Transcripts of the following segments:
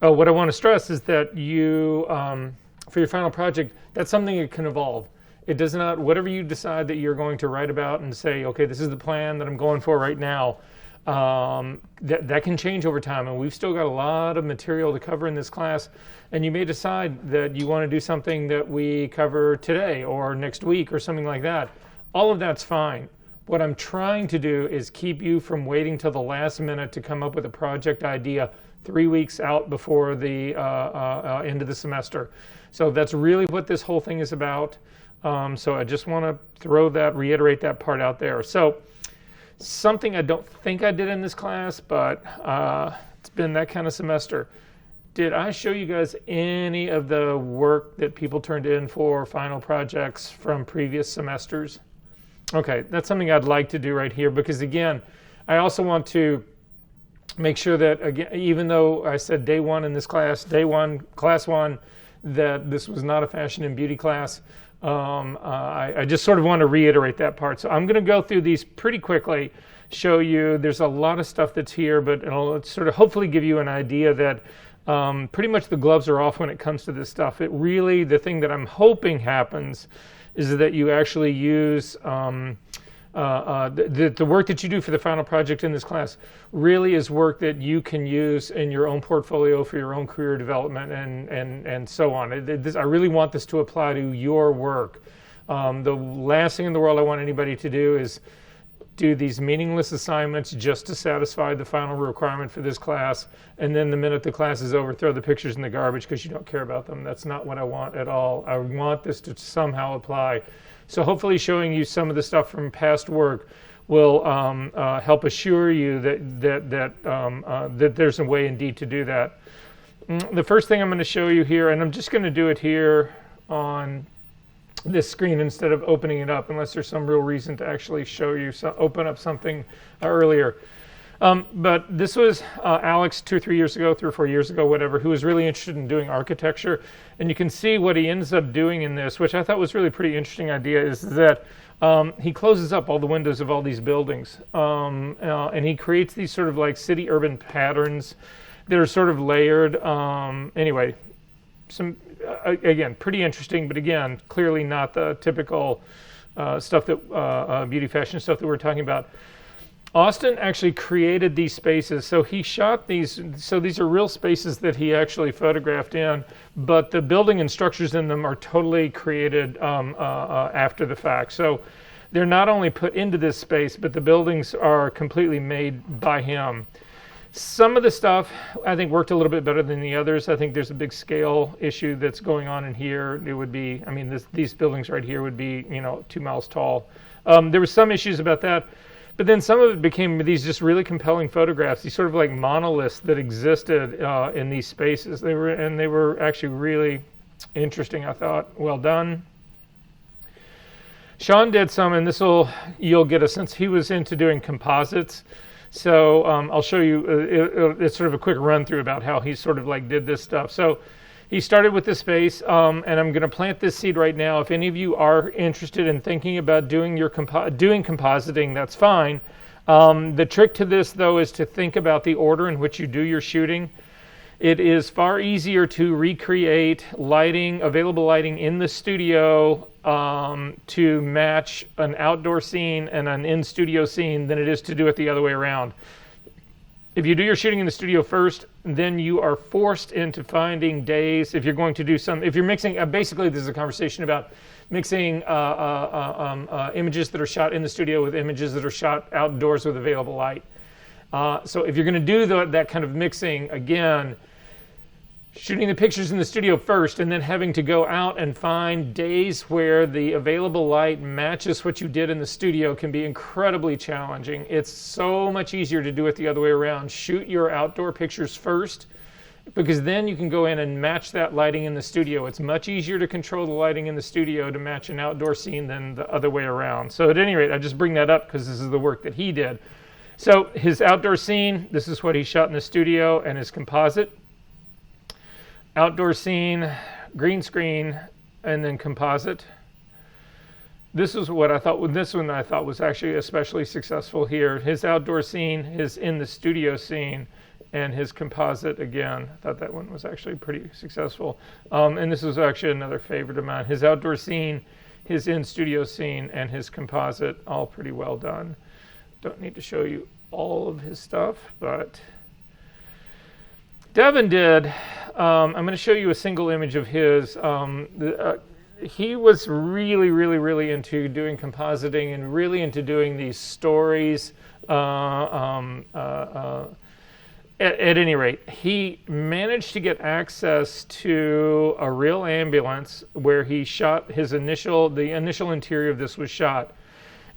Oh, what I want to stress is that you, for your final project, that's something that can evolve. It does not, whatever you decide that you're going to write about and say, okay, this is the plan that I'm going for right now, that can change over time. And we've still got a lot of material to cover in this class. And you may decide that you want to do something that we cover today or next week or something like that. All of that's fine. What I'm trying to do is keep you from waiting till the last minute to come up with a project idea 3 weeks out before the end of the semester. So that's really what this whole thing is about. So I just want to reiterate that part out there. So something I don't think I did in this class, but it's been that kind of semester. Did I show you guys any of the work that people turned in for final projects from previous semesters? Okay, that's something I'd like to do right here, because again, I also want to make sure that, again, even though I said day one in this class, class one, that this was not a fashion and beauty class, I just sort of want to reiterate that part. So I'm going to go through these pretty quickly, show you there's a lot of stuff that's here, but it'll sort of hopefully give you an idea that pretty much the gloves are off when it comes to this stuff. It really, the thing that I'm hoping happens is that you actually use the work that you do for the final project in this class really is work that you can use in your own portfolio for your own career development and so on. I really want this to apply to your work. The last thing in the world I want anybody to do is do these meaningless assignments just to satisfy the final requirement for this class, and then the minute the class is over, throw the pictures in the garbage because you don't care about them. That's not what I want at all. I want this to somehow apply. So hopefully showing you some of the stuff from past work will help assure you that there's a way indeed to do that. The first thing I'm going to show you here, and I'm just going to do it here on this screen instead of opening it up, unless there's some real reason to actually show you, open up something earlier. But this was Alex 2 or 3 years ago, 3 or 4 years ago, whatever, who was really interested in doing architecture. And you can see what he ends up doing in this, which I thought was really a pretty interesting idea, is that he closes up all the windows of all these buildings. And he creates these sort of like city urban patterns that are sort of layered. Anyway, again, pretty interesting, but again, clearly not the typical stuff that beauty fashion stuff that we're talking about. Austin actually created these spaces. So he shot these, so these are real spaces that he actually photographed in, but the building and structures in them are totally created after the fact. So they're not only put into this space, but the buildings are completely made by him. Some of the stuff I think worked a little bit better than the others. I think there's a big scale issue that's going on in here. It would be, I mean, these buildings right here would be, 2 miles tall. There were some issues about that. But then some of it became these just really compelling photographs, these sort of like monoliths that existed in these spaces. They were actually really interesting, I thought. Well done. Sean did some, and you'll get a sense, he was into doing composites. So I'll show you, it's sort of a quick run through about how he sort of like did this stuff. So he started with this space, and I'm going to plant this seed right now. If any of you are interested in thinking about doing compositing, that's fine. The trick to this, though, is to think about the order in which you do your shooting. It is far easier to recreate available lighting in the studio to match an outdoor scene and an in-studio scene than it is to do it the other way around. If you do your shooting in the studio first, then you are forced into finding days. If you're going to do if you're mixing, basically this is a conversation about mixing images that are shot in the studio with images that are shot outdoors with available light. So if you're going to do that kind of mixing, again, shooting the pictures in the studio first and then having to go out and find days where the available light matches what you did in the studio can be incredibly challenging. It's so much easier to do it the other way around. Shoot your outdoor pictures first, because then you can go in and match that lighting in the studio. It's much easier to control the lighting in the studio to match an outdoor scene than the other way around. So at any rate, I just bring that up because this is the work that he did. So his outdoor scene, this is what he shot in the studio, and his composite. Outdoor scene, green screen, and then composite. This is what I thought. This one I thought was actually especially successful here. His outdoor scene, his in the studio scene, and his composite, again, I thought that one was actually pretty successful. And this was actually another favorite of mine. His outdoor scene, his in-studio scene, and his composite, all pretty well done. Don't need to show you all of his stuff, but Devin did. I'm going to show you a single image of his. He was really into doing compositing and really into doing these stories. At any rate, he managed to get access to a real ambulance where he shot the initial interior of this was shot.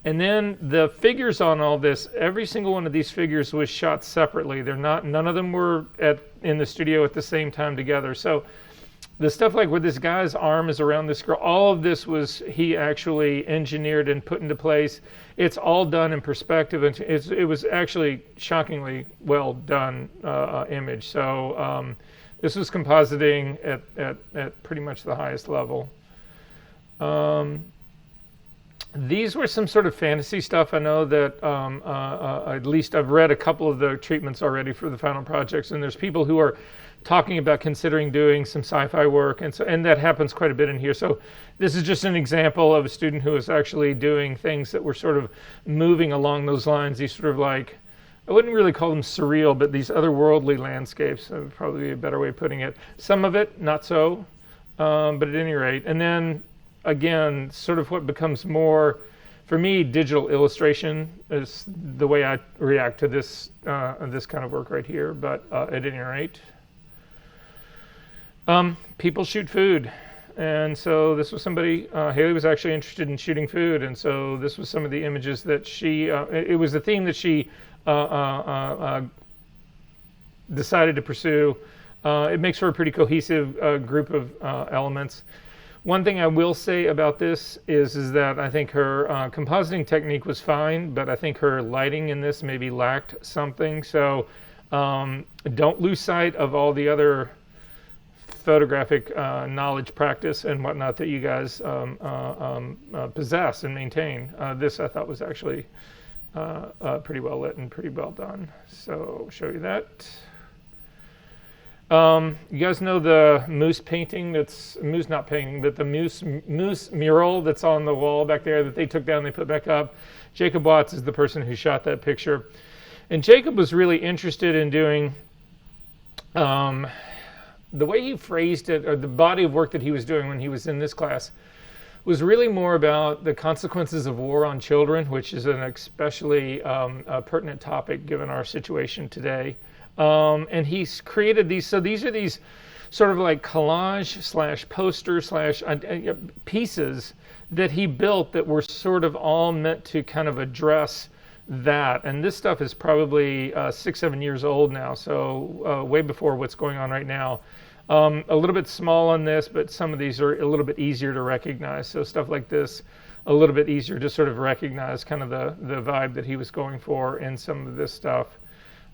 And then the figures on all this, every single one of these figures was shot separately. None of them were in the studio at the same time together. So the stuff like where this guy's arm is around this girl, all of this was he actually engineered and put into place. It's all done in perspective, and it was actually shockingly well done image. So this was compositing at pretty much the highest level. These were some sort of fantasy stuff. I know that at least I've read a couple of the treatments already for the final projects, and there's people who are talking about considering doing some sci-fi work, and that happens quite a bit in here. So this is just an example of a student who is actually doing things that were sort of moving along those lines. These sort of like, I wouldn't really call them surreal, but these otherworldly landscapes would probably be a better way of putting it. Some of it, not so, but at any rate. And then again, sort of what becomes more, for me, digital illustration is the way I react to this kind of work right here. But at any rate, people shoot food. And so this was somebody, Haley was actually interested in shooting food. And so this was some of the images that she, it was the theme that she decided to pursue. It makes for a pretty cohesive group of elements. One thing I will say about this is that I think her compositing technique was fine, but I think her lighting in this maybe lacked something. So don't lose sight of all the other photographic knowledge, practice, and whatnot that you guys possess and maintain. This I thought was actually pretty well lit and pretty well done. So I'll show you that. You guys know the moose painting moose not painting, but the moose mural that's on the wall back there that they took down, they put back up. Jacob Watts is the person who shot that picture. And Jacob was really interested in doing, the way he phrased it, or the body of work that he was doing when he was in this class, was really more about the consequences of war on children, which is an especially pertinent topic given our situation today. And he's created these, so these are these sort of like collage slash poster slash pieces that he built that were sort of all meant to kind of address that. And this stuff is probably 6-7 years old now, so way before what's going on right now. A little bit small on this, but some of these are a little bit easier to recognize. So stuff like this, a little bit easier to sort of recognize kind of the vibe that he was going for in some of this stuff.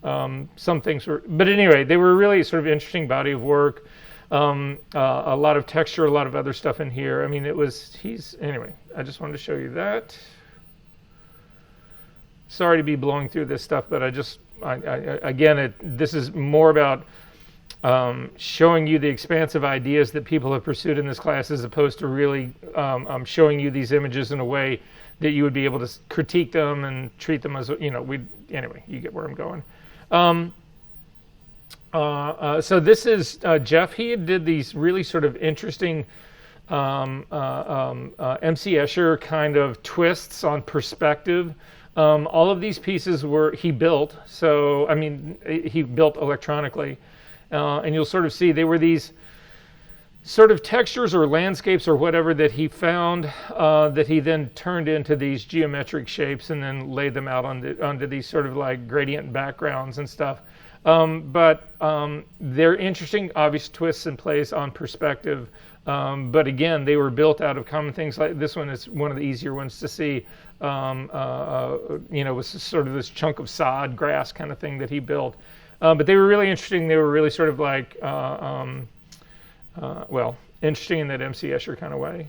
Some things were, but anyway, they were really sort of interesting body of work. A lot of texture, a lot of other stuff in here. I mean, anyway, I just wanted to show you that. Sorry to be blowing through this stuff, but this is more about showing you the expansive ideas that people have pursued in this class, as opposed to really showing you these images in a way that you would be able to critique them and treat them as, anyway, you get where I'm going. So this is Jeff. He did these really sort of interesting MC Escher kind of twists on perspective. All of these pieces he built. So, I mean, he built electronically. And you'll sort of see they were these sort of textures or landscapes or whatever that he found that he then turned into these geometric shapes and then laid them out onto these sort of like gradient backgrounds and stuff. But they're interesting, obvious twists and plays on perspective. But again, they were built out of common things. Like this one is one of the easier ones to see. Was sort of this chunk of sod, grass kind of thing that he built. But they were really interesting. They were really sort of like, interesting in that MC Escher kind of way.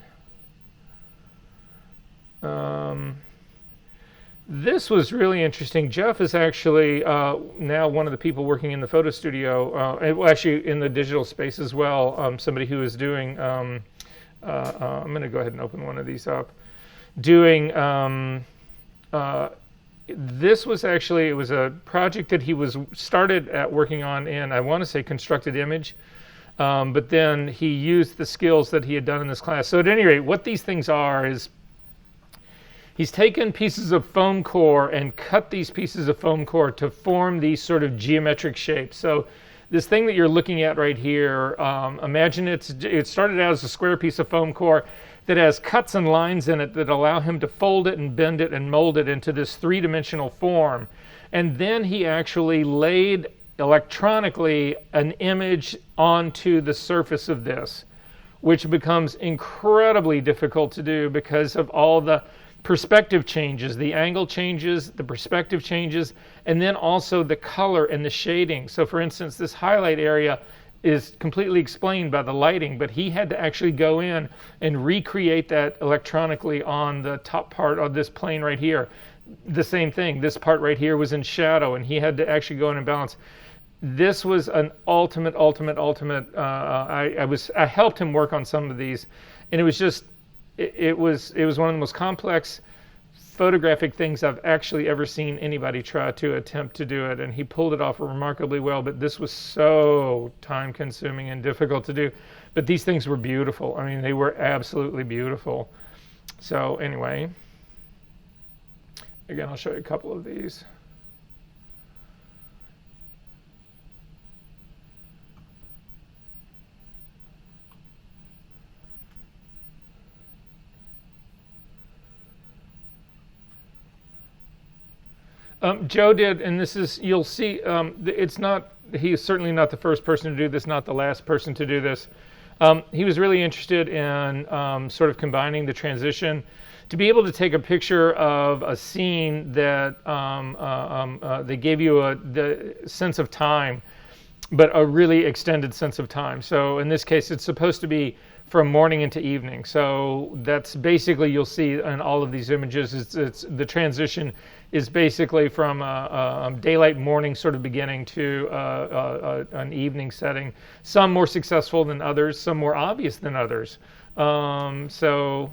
This was really interesting. Jeff is actually now one of the people working in the photo studio, well, actually in the digital space as well. Somebody who is doing, I'm going to go ahead and open one of these up. Doing, this was actually, it was a project that he was started at working on in, I want to say, constructed image. But then he used the skills that he had done in this class. So at any rate, what these things are is, he's taken pieces of foam core and cut these pieces of foam core to form these sort of geometric shapes. So this thing that you're looking at right here, imagine it started out as a square piece of foam core that has cuts and lines in it that allow him to fold it and bend it and mold it into this three-dimensional form. And then he actually laid electronically an image onto the surface of this, which becomes incredibly difficult to do because of all the perspective changes, the angle changes, the perspective changes, and then also the color and the shading. So for instance, this highlight area is completely explained by the lighting, but he had to actually go in and recreate that electronically on the top part of this plane right here. The same thing, this part right here was in shadow, and he had to actually go in and balance. This was an ultimate. I helped him work on some of these, and it was just, it was one of the most complex photographic things I've actually ever seen anybody try to attempt to do it, and he pulled it off remarkably well. But this was so time-consuming and difficult to do. But these things were beautiful. I mean, they were absolutely beautiful. So anyway, again, I'll show you a couple of these. Joe did, and this is, you'll see, it's not, he's certainly not the first person to do this, not the last person to do this. He was really interested in sort of combining the transition to be able to take a picture of a scene that they gave you the sense of time, but a really extended sense of time. So in this case, it's supposed to be from morning into evening. So that's basically, you'll see in all of these images, it's the transition is basically from daylight morning sort of beginning to an evening setting. Some more successful than others, some more obvious than others. So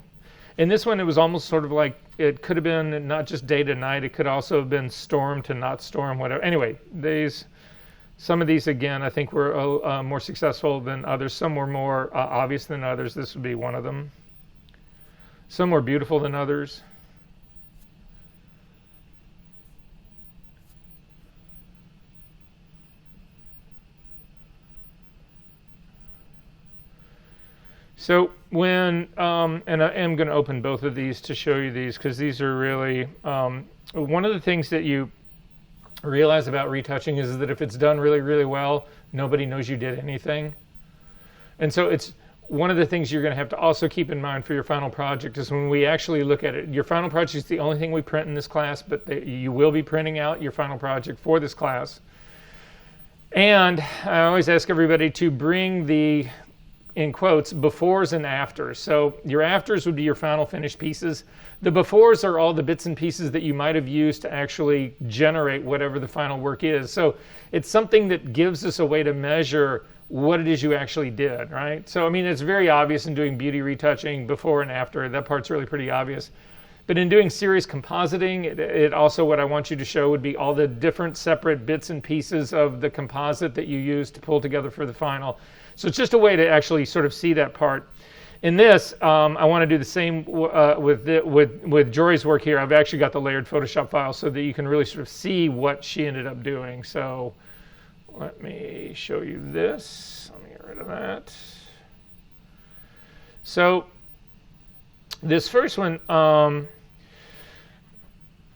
in this one, it was almost sort of like, it could have been not just day to night, it could also have been storm to not storm, whatever. Anyway, some of these, again, I think were more successful than others. Some were more obvious than others. This would be one of them. Some were beautiful than others. So when, and I am going to open both of these to show you these, because these are really, one of the things that you realize about retouching is that if it's done really, really well, nobody knows you did anything. And so it's one of the things you're going to have to also keep in mind for your final project is when we actually look at it, your final project is the only thing we print in this class, but you will be printing out your final project for this class. And I always ask everybody to bring the, in quotes, befores and afters. So your afters would be your final finished pieces. The befores are all the bits and pieces that you might have used to actually generate whatever the final work is. So it's something that gives us a way to measure what it is you actually did, right? So, I mean, it's very obvious in doing beauty retouching, before and after. That part's really pretty obvious. But in doing serious compositing, it also, what I want you to show would be all the different separate bits and pieces of the composite that you use to pull together for the final. So it's just a way to actually sort of see that part. In this, I want to do the same with Jory's work here. I've actually got the layered Photoshop file so that you can really sort of see what she ended up doing. So let me show you this. Let me get rid of that. So this first one,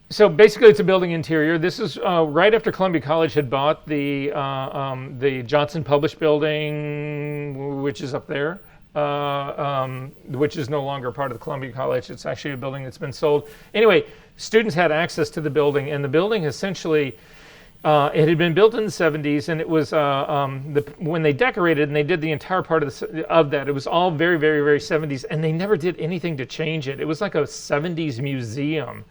so basically it's a building interior. This is right after Columbia College had bought the Johnson Publish building, which is up there, which is no longer part of the Columbia College. It's actually a building that's been sold. Anyway, students had access to the building, and the building essentially, it had been built in the 70s, and it was, when they decorated and they did the entire part of that, it was all very, very, very 70s, and they never did anything to change it. It was like a 70s museum.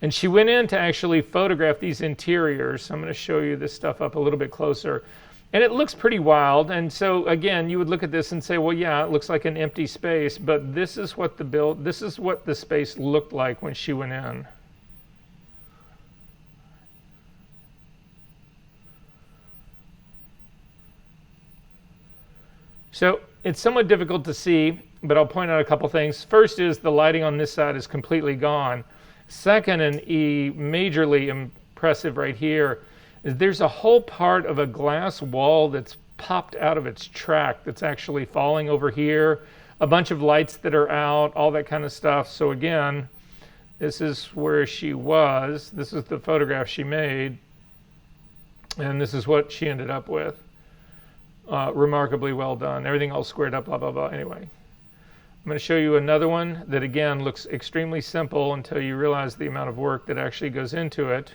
And she went in to actually photograph these interiors. So I'm going to show you this stuff up a little bit closer. And it looks pretty wild. And so again, you would look at this and say, well, yeah, it looks like an empty space, but this is what the space looked like when she went in. So it's somewhat difficult to see, but I'll point out a couple things. First is the lighting on this side is completely gone. Second, and majorly impressive right here, is there's a whole part of a glass wall that's popped out of its track that's actually falling over here. A bunch of lights that are out, all that kind of stuff. So again, this is where she was. This is the photograph she made. And this is what she ended up with. Remarkably well done. Everything all squared up, blah, blah, blah. Anyway, I'm going to show you another one that, again, looks extremely simple until you realize the amount of work that actually goes into it.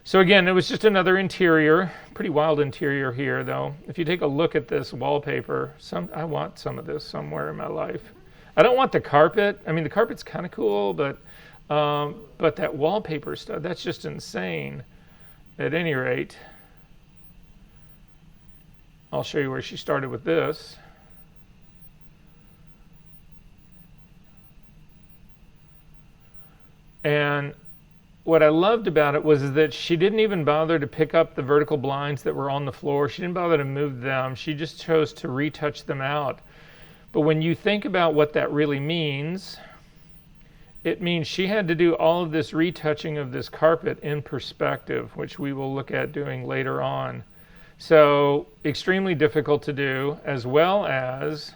So again, it was just another interior. Pretty wild interior here, though. If you take a look at this wallpaper, I want some of this somewhere in my life. I don't want the carpet. I mean, the carpet's kind of cool, but that wallpaper stuff, that's just insane. At any rate, I'll show you where she started with this. And what I loved about it was that she didn't even bother to pick up the vertical blinds that were on the floor. She didn't bother to move them. She just chose to retouch them out. But when you think about what that really means, it means she had to do all of this retouching of this carpet in perspective, which we will look at doing later on. So extremely difficult to do, as well as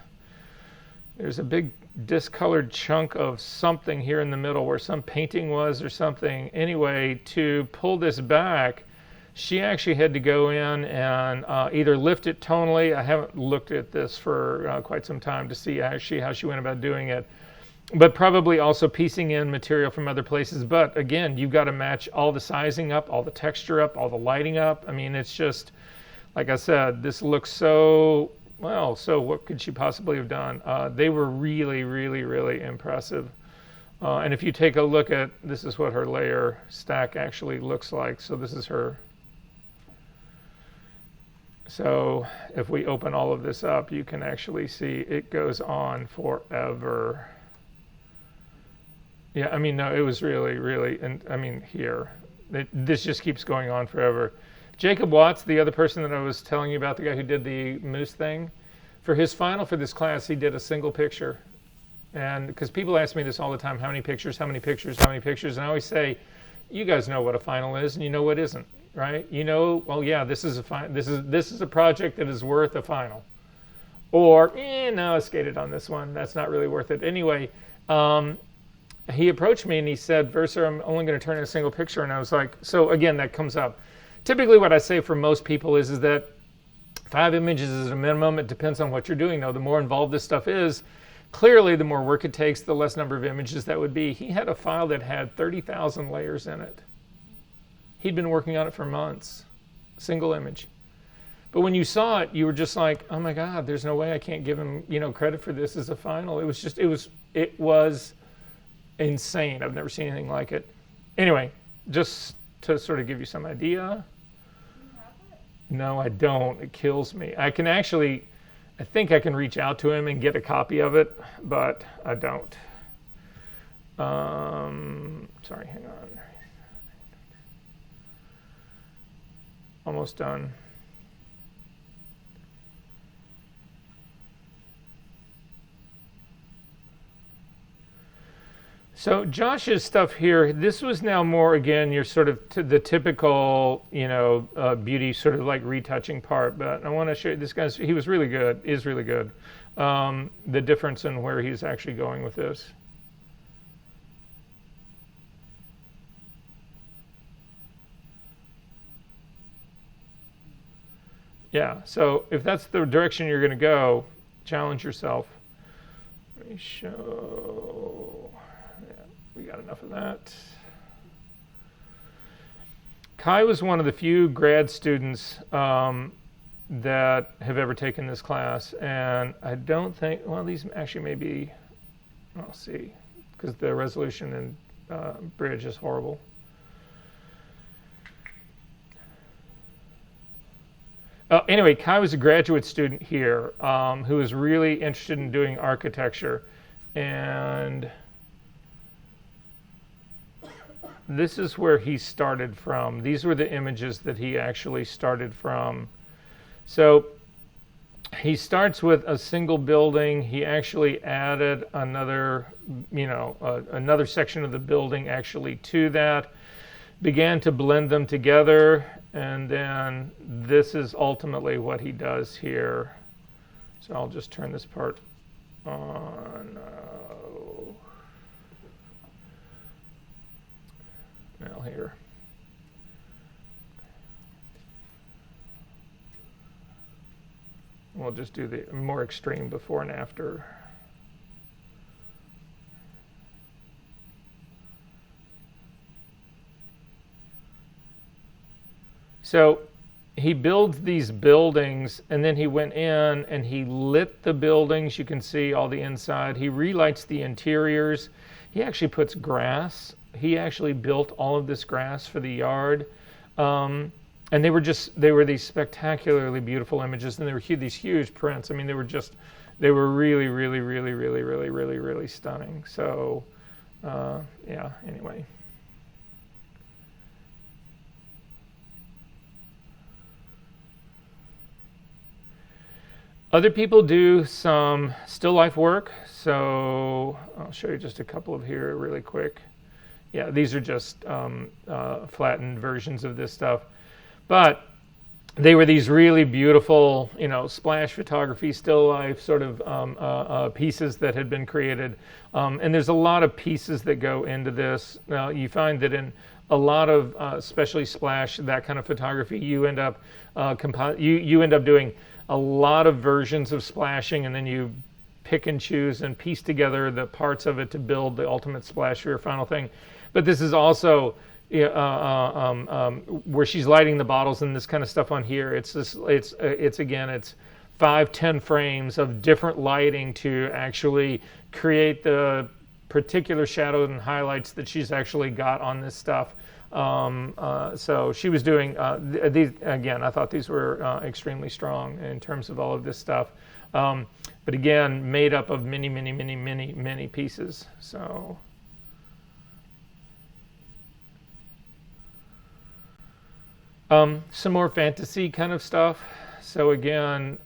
there's a big discolored chunk of something here in the middle where some painting was or something. Anyway, to pull this back, she actually had to go in and either lift it tonally. I haven't looked at this for quite some time to see actually how she went about doing it, but probably also piecing in material from other places. But again, you've got to match all the sizing up, all the texture up, all the lighting up. I mean, it's just, like I said, this looks so, well, so what could she possibly have done? They were really, really, really impressive. And if you take a look at, this is what her layer stack actually looks like. So this is her. So if we open all of this up, you can actually see it goes on forever. Yeah, I mean, no, it was really, really, and I mean, here, this just keeps going on forever. Jacob Watts, the other person that I was telling you about, the guy who did the moose thing, for his final for this class, he did a single picture. And because people ask me this all the time, how many pictures, how many pictures, how many pictures? And I always say, you guys know what a final is and you know what isn't, right? You know, well, yeah, this is a project that is worth a final. Or, no, I skated on this one. That's not really worth it. Anyway, he approached me and he said, Verser, I'm only going to turn in a single picture. And I was like, so again, that comes up. Typically what I say for most people is that 5 images is a minimum. It depends on what you're doing, though. The more involved this stuff is, clearly the more work it takes, the less number of images that would be. He had a file that had 30,000 layers in it. He'd been working on it for months, single image. But when you saw it, you were just like, oh my God, there's no way I can't give him, credit for this as a final. It was insane. I've never seen anything like it. Anyway, just to sort of give you some idea. No, I don't. It kills me. I think I can reach out to him and get a copy of it, but I don't. Sorry, hang on. Almost done. So Josh's stuff here, this was now more, again, your sort of the typical, beauty sort of like retouching part. But I want to show you this guy's, he was really good, is really good. The difference in where he's actually going with this. Yeah, so if that's the direction you're going to go, challenge yourself. Let me show. We got enough of that. Kai was one of the few grad students that have ever taken this class, and I don't think, well, these actually may be, I'll see, because the resolution and bridge is horrible. Anyway, Kai was a graduate student here who was really interested in doing architecture. And this is where he started from. These were the images that he actually started from. So he starts with a single building. He actually added another, another section of the building actually to that, began to blend them together, and then this is ultimately what he does here. So I'll just turn this part on. Now here. We'll just do the more extreme before and after. So he builds these buildings, and then he went in and he lit the buildings. You can see all the inside. He relights the interiors. He actually puts grass. He actually built all of this grass for the yard. And they were these spectacularly beautiful images, and they were these huge prints. I mean, they were really, really, really, really, really, really, really stunning. So, yeah, anyway. Other people do some still life work. So I'll show you just a couple of here really quick. Yeah, these are just flattened versions of this stuff. But they were these really beautiful, splash photography, still life sort of pieces that had been created. And there's a lot of pieces that go into this. Now, you find that in a lot of, especially splash, that kind of photography, you end up you end up doing a lot of versions of splashing, and then you pick and choose and piece together the parts of it to build the ultimate splash for your final thing. But this is also where she's lighting the bottles and this kind of stuff on here. It's 5-10 frames of different lighting to actually create the particular shadows and highlights that she's actually got on this stuff. So she was doing these again. I thought these were extremely strong in terms of all of this stuff. But again, made up of many pieces. So. Some more fantasy kind of stuff. So again,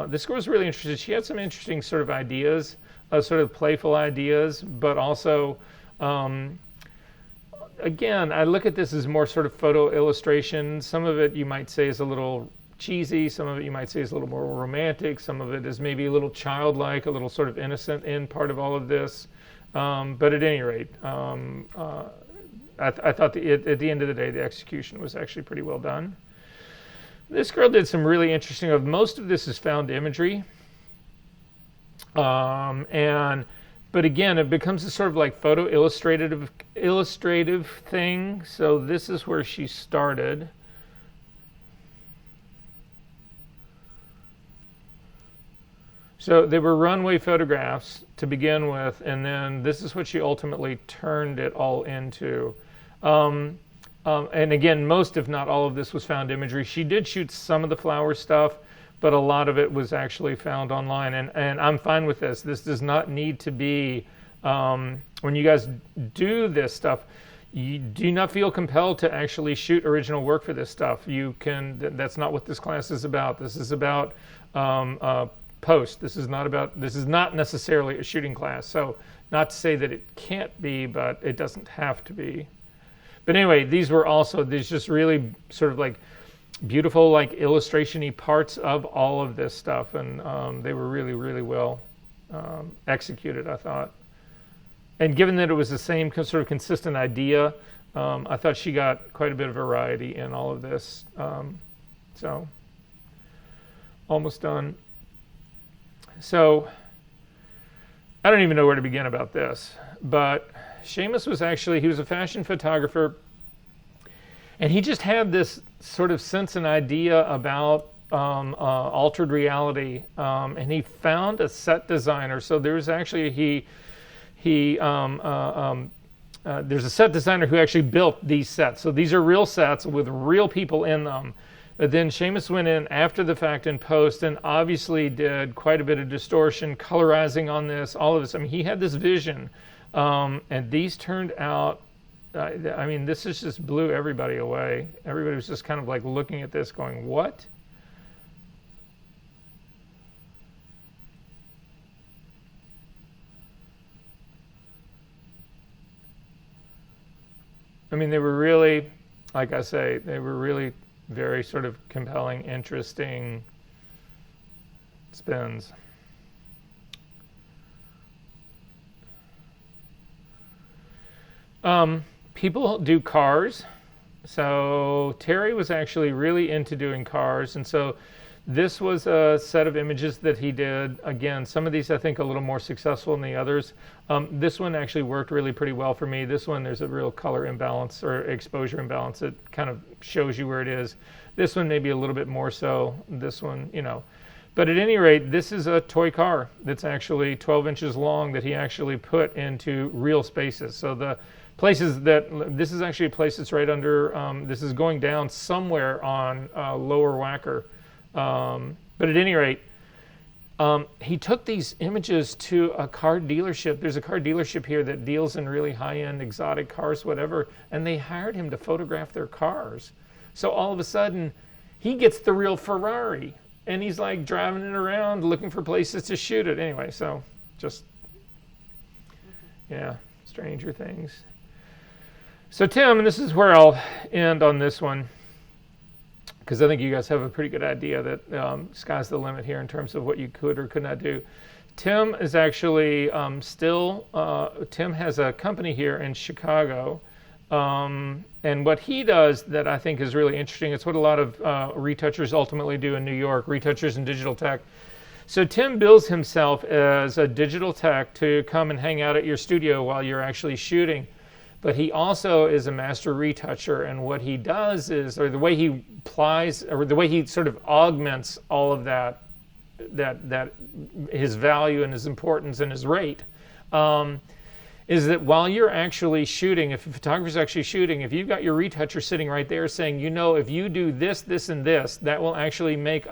this girl was really interested. She had some interesting sort of ideas, sort of playful ideas, but also, again, I look at this as more sort of photo illustration. Some of it you might say is a little cheesy. Some of it you might say is a little more romantic. Some of it is maybe a little childlike, a little sort of innocent in part of all of this. But at any rate, I thought at the end of the day, the execution was actually pretty well done. This girl did some really interesting. Most of this is found imagery, but again, it becomes a sort of like photo illustrative thing. So this is where she started. So they were runway photographs to begin with, and then this is what she ultimately turned it all into. And again, most if not all of this was found imagery. She did shoot some of the flower stuff, but a lot of it was actually found online. And I'm fine with this. This does not need to be, when you guys do this stuff, you do not feel compelled to actually shoot original work for this stuff. You can, that's not what this class is about. This is about post. This is not necessarily a shooting class. So not to say that it can't be, but it doesn't have to be. But anyway, these just really sort of like beautiful, like illustration-y parts of all of this stuff. And they were really, really well executed, I thought. And given that it was the same sort of consistent idea, I thought she got quite a bit of variety in all of this. So almost done. So I don't even know where to begin about this, but Seamus was he was a fashion photographer, and he just had this sort of sense and idea about altered reality, and he found a set designer. So there's actually, he there's a set designer who actually built these sets. So these are real sets with real people in them. But then Seamus went in after the fact in post and obviously did quite a bit of distortion, colorizing on this, all of this. I mean, he had this vision, and these turned out, I mean, this just blew everybody away. Everybody was just kind of like looking at this going, what? I mean, they were really, like I say, they were really very sort of compelling, interesting spins. People do cars. So Terry was actually really into doing cars. And so this was a set of images that he did. Again, some of these I think a little more successful than the others. This one actually worked really pretty well for me. This one, there's a real color imbalance or exposure imbalance. It kind of shows you where it is. This one maybe a little bit more so. This one, you know. But at any rate, this is a toy car that's actually 12 inches long that he actually put into real spaces. So the places that, this is actually a place that's right under, this is going down somewhere on lower Wacker. But at any rate, he took these images to a car dealership. There's a car dealership here that deals in really high-end exotic cars, whatever, and they hired him to photograph their cars. So all of a sudden, he gets the real Ferrari, and he's like driving it around looking for places to shoot it. Anyway, so just, yeah, stranger things. So Tim, and this is where I'll end on this one, because I think you guys have a pretty good idea that sky's the limit here in terms of what you could or could not do. Tim is actually Tim has a company here in Chicago, and what he does that I think is really interesting, it's what a lot of retouchers ultimately do in New York, retouchers and digital tech. So Tim bills himself as a digital tech to come and hang out at your studio while you're actually shooting. But he also is a master retoucher, and what he does is, or the way he applies, or the way he sort of augments all of that his value and his importance and his rate, is that while you're actually shooting, if a photographer's actually shooting, if you've got your retoucher sitting right there saying, you know, if you do this, this, and this, that will actually make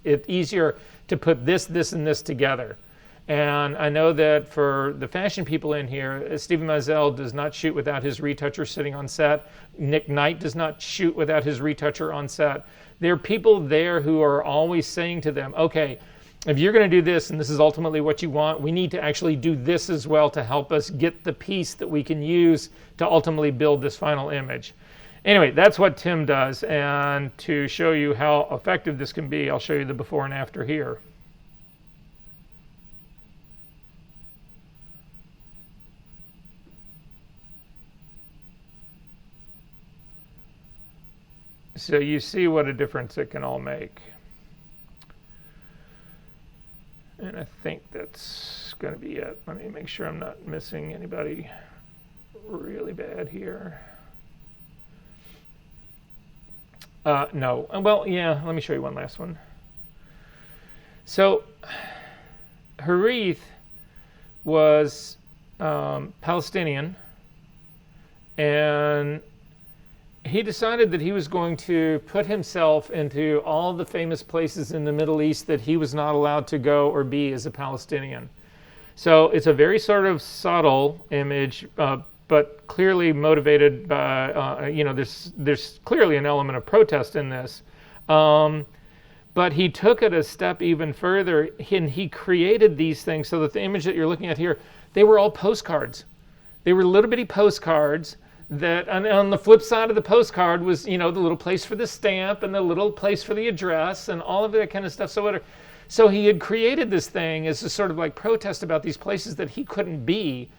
it easier to put this, this, and this together. And I know that for the fashion people in here, Stephen Meisel does not shoot without his retoucher sitting on set. Nick Knight does not shoot without his retoucher on set. There are people there who are always saying to them, okay, if you're going to do this and this is ultimately what you want, we need to actually do this as well to help us get the piece that we can use to ultimately build this final image. Anyway, that's what Tim does. And to show you how effective this can be, I'll show you the before and after here. So you see what a difference it can all make. And I think that's going to be it. Let me make sure I'm not missing anybody really bad here. No. Well, yeah, let me show you one last one. So Harith was Palestinian, and he decided that he was going to put himself into all the famous places in the Middle East that he was not allowed to go or be as a Palestinian. So it's a very sort of subtle image, but clearly motivated by, you know, there's clearly an element of protest in this. But he took it a step even further, and he created these things so that the image that you're looking at here, they were all postcards. They were little bitty postcards that, and on the flip side of the postcard was, you know, the little place for the stamp and the little place for the address and all of that kind of stuff. So he had created this thing as a sort of like protest about these places that he couldn't be.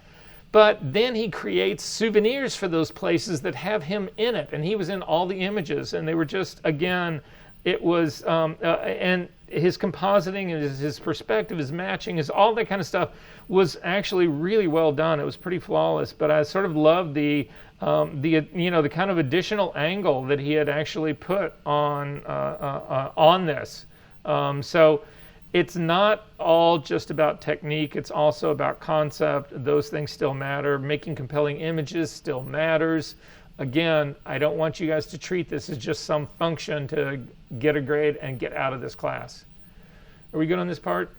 But then he creates souvenirs for those places that have him in it. And he was in all the images, and they were just, again, it was, and his compositing and his perspective, his matching, his all that kind of stuff was actually really well done. It was pretty flawless, but I sort of loved the you know, the kind of additional angle that he had actually put on this. So it's not all just about technique. It's also about concept. Those things still matter. Making compelling images still matters. Again, I don't want you guys to treat this as just some function to get a grade and get out of this class. Are we good on this part?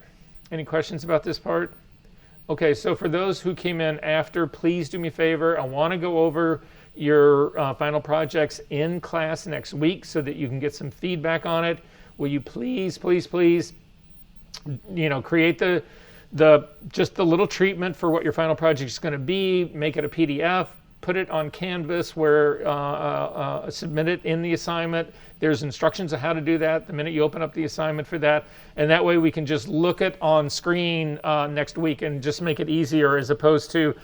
Any questions about this part? Okay, so for those who came in after, please do me a favor. I want to go over your final projects in class next week so that you can get some feedback on it. Will you please, please, please, create just the little treatment for what your final project is going to be, make it a PDF, put it on Canvas where submit it in the assignment. There's instructions on how to do that the minute you open up the assignment for that, and that way we can just look at on screen next week and just make it easier, as opposed to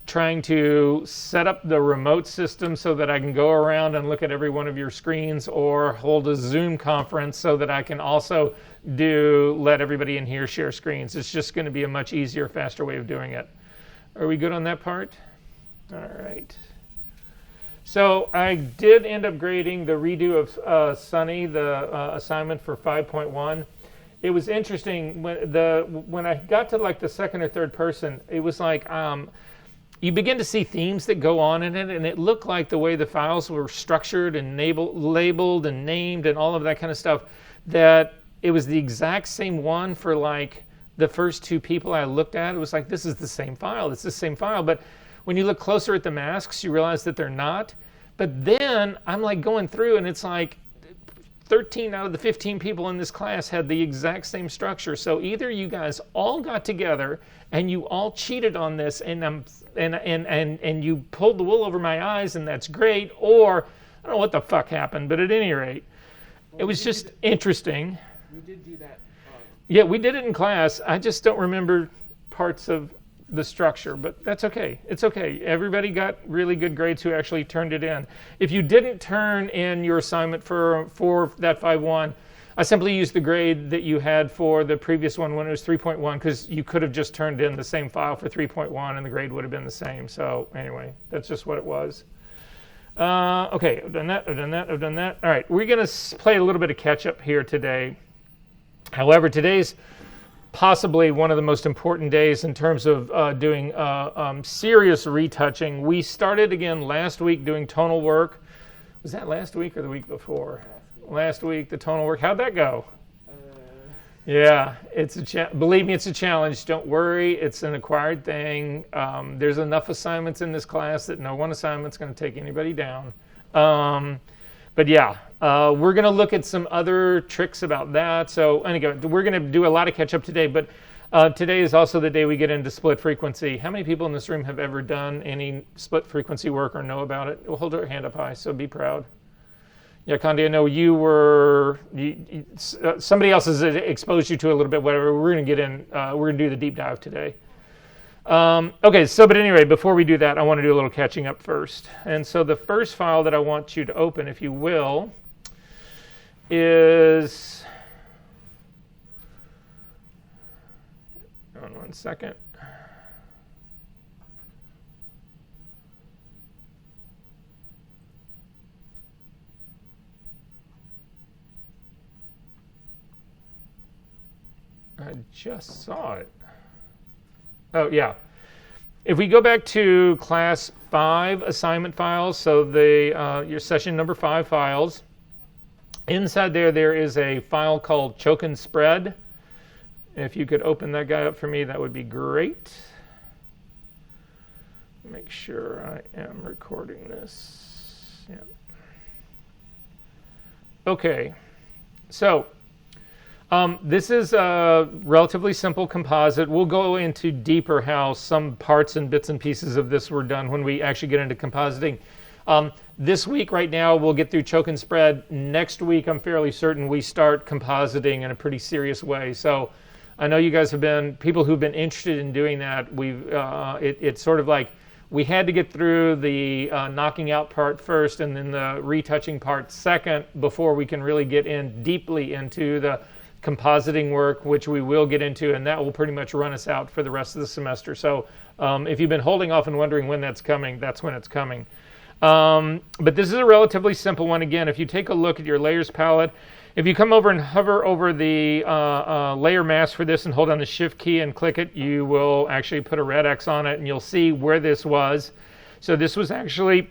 trying to set up the remote system so that I can go around and look at every one of your screens, or hold a Zoom conference so that I can also let everybody in here share screens. It's just going to be a much easier, faster way of doing it. Are we good on that part? All right. So I did end up grading the redo of Sunny, the assignment for 5.1. It was interesting when I got to like the second or third person, it was like you begin to see themes that go on in it, and it looked like the way the files were structured and labeled and named and all of that kind of stuff, that it was the exact same one for like the first two people I looked at. It was like, this is the same file. It's the same file. But when you look closer at the masks, you realize that they're not. But then I'm like going through, and it's like 13 out of the 15 people in this class had the exact same structure. So either you guys all got together and you all cheated on this, and you pulled the wool over my eyes, and that's great, or I don't know what the fuck happened. But at any rate, it was just interesting. We did do that. Yeah, we did it in class. I just don't remember parts of the structure, but that's okay. It's okay. Everybody got really good grades who actually turned it in. If you didn't turn in your assignment for that 5.1, I simply used the grade that you had for the previous one when it was 3.1, because you could have just turned in the same file for 3.1 and the grade would have been the same. So anyway, that's just what it was. Okay, I've done that. All right, we're going to play a little bit of catch up here today. However, today's possibly one of the most important days in terms of doing serious retouching. We started again last week doing tonal work. Was that last week or the week before? Last week, the tonal work. How'd that go? Yeah, believe me, it's a challenge. Don't worry, it's an acquired thing. There's enough assignments in this class that no one assignment's going to take anybody down. But yeah, we're going to look at some other tricks about that. So anyway, we're going to do a lot of catch up today, but today is also the day we get into split frequency. How many people in this room have ever done any split frequency work or know about it? We'll hold our hand up high, so be proud. Yeah, Condi, I know somebody else has exposed you to a little bit, whatever. We're going to get in, we're going to do the deep dive today. Okay, but anyway, before we do that, I want to do a little catching up first. And so the first file that I want you to open, if you will, is, hold on one second. I just saw it. Oh, yeah. If we go back to class 5 assignment files, so your session number 5 files, inside there is a file called Choke and Spread. If you could open that guy up for me, that would be great. Make sure I am recording this. Yeah. Okay. So this is a relatively simple composite. We'll go into deeper how some parts and bits and pieces of this were done when we actually get into compositing. This week, right now, we'll get through Choke and Spread. Next week, I'm fairly certain we start compositing in a pretty serious way. So I know you guys have been, people who've been interested in doing that. It's sort of like we had to get through the knocking out part first and then the retouching part second before we can really get in deeply into the compositing work, which we will get into, and that will pretty much run us out for the rest of the semester. So if you've been holding off and wondering when that's coming, that's when it's coming. But this is a relatively simple one. Again, if you take a look at your layers palette, If you come over and hover over the layer mask for this and hold down the Shift key and click it, you will actually put a red X on it and you'll see where this was. So this was actually,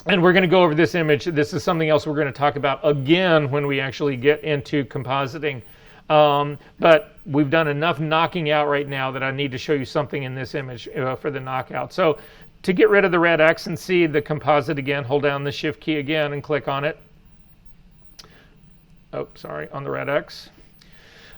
and we're going to go over this image. This is something else we're going to talk about again when we actually get into compositing. But we've done enough knocking out right now that I need to show you something in this image for the knockout. So to get rid of the red X and see the composite again, hold down the Shift key again and click on it. Oh, sorry, on the red X.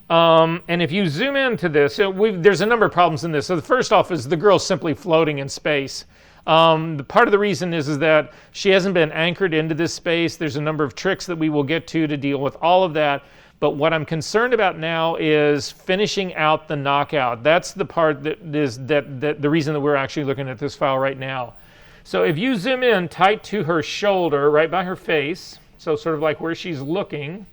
And if you zoom into this, there's a number of problems in this. So the first off is the girl's simply floating in space. Part of the reason is that she hasn't been anchored into this space. There's a number of tricks that we will get to deal with all of that. But what I'm concerned about now is finishing out the knockout. That's the part that is the reason that we're actually looking at this file right now. So if you zoom in tight to her shoulder, right by her face, so sort of like where she's looking,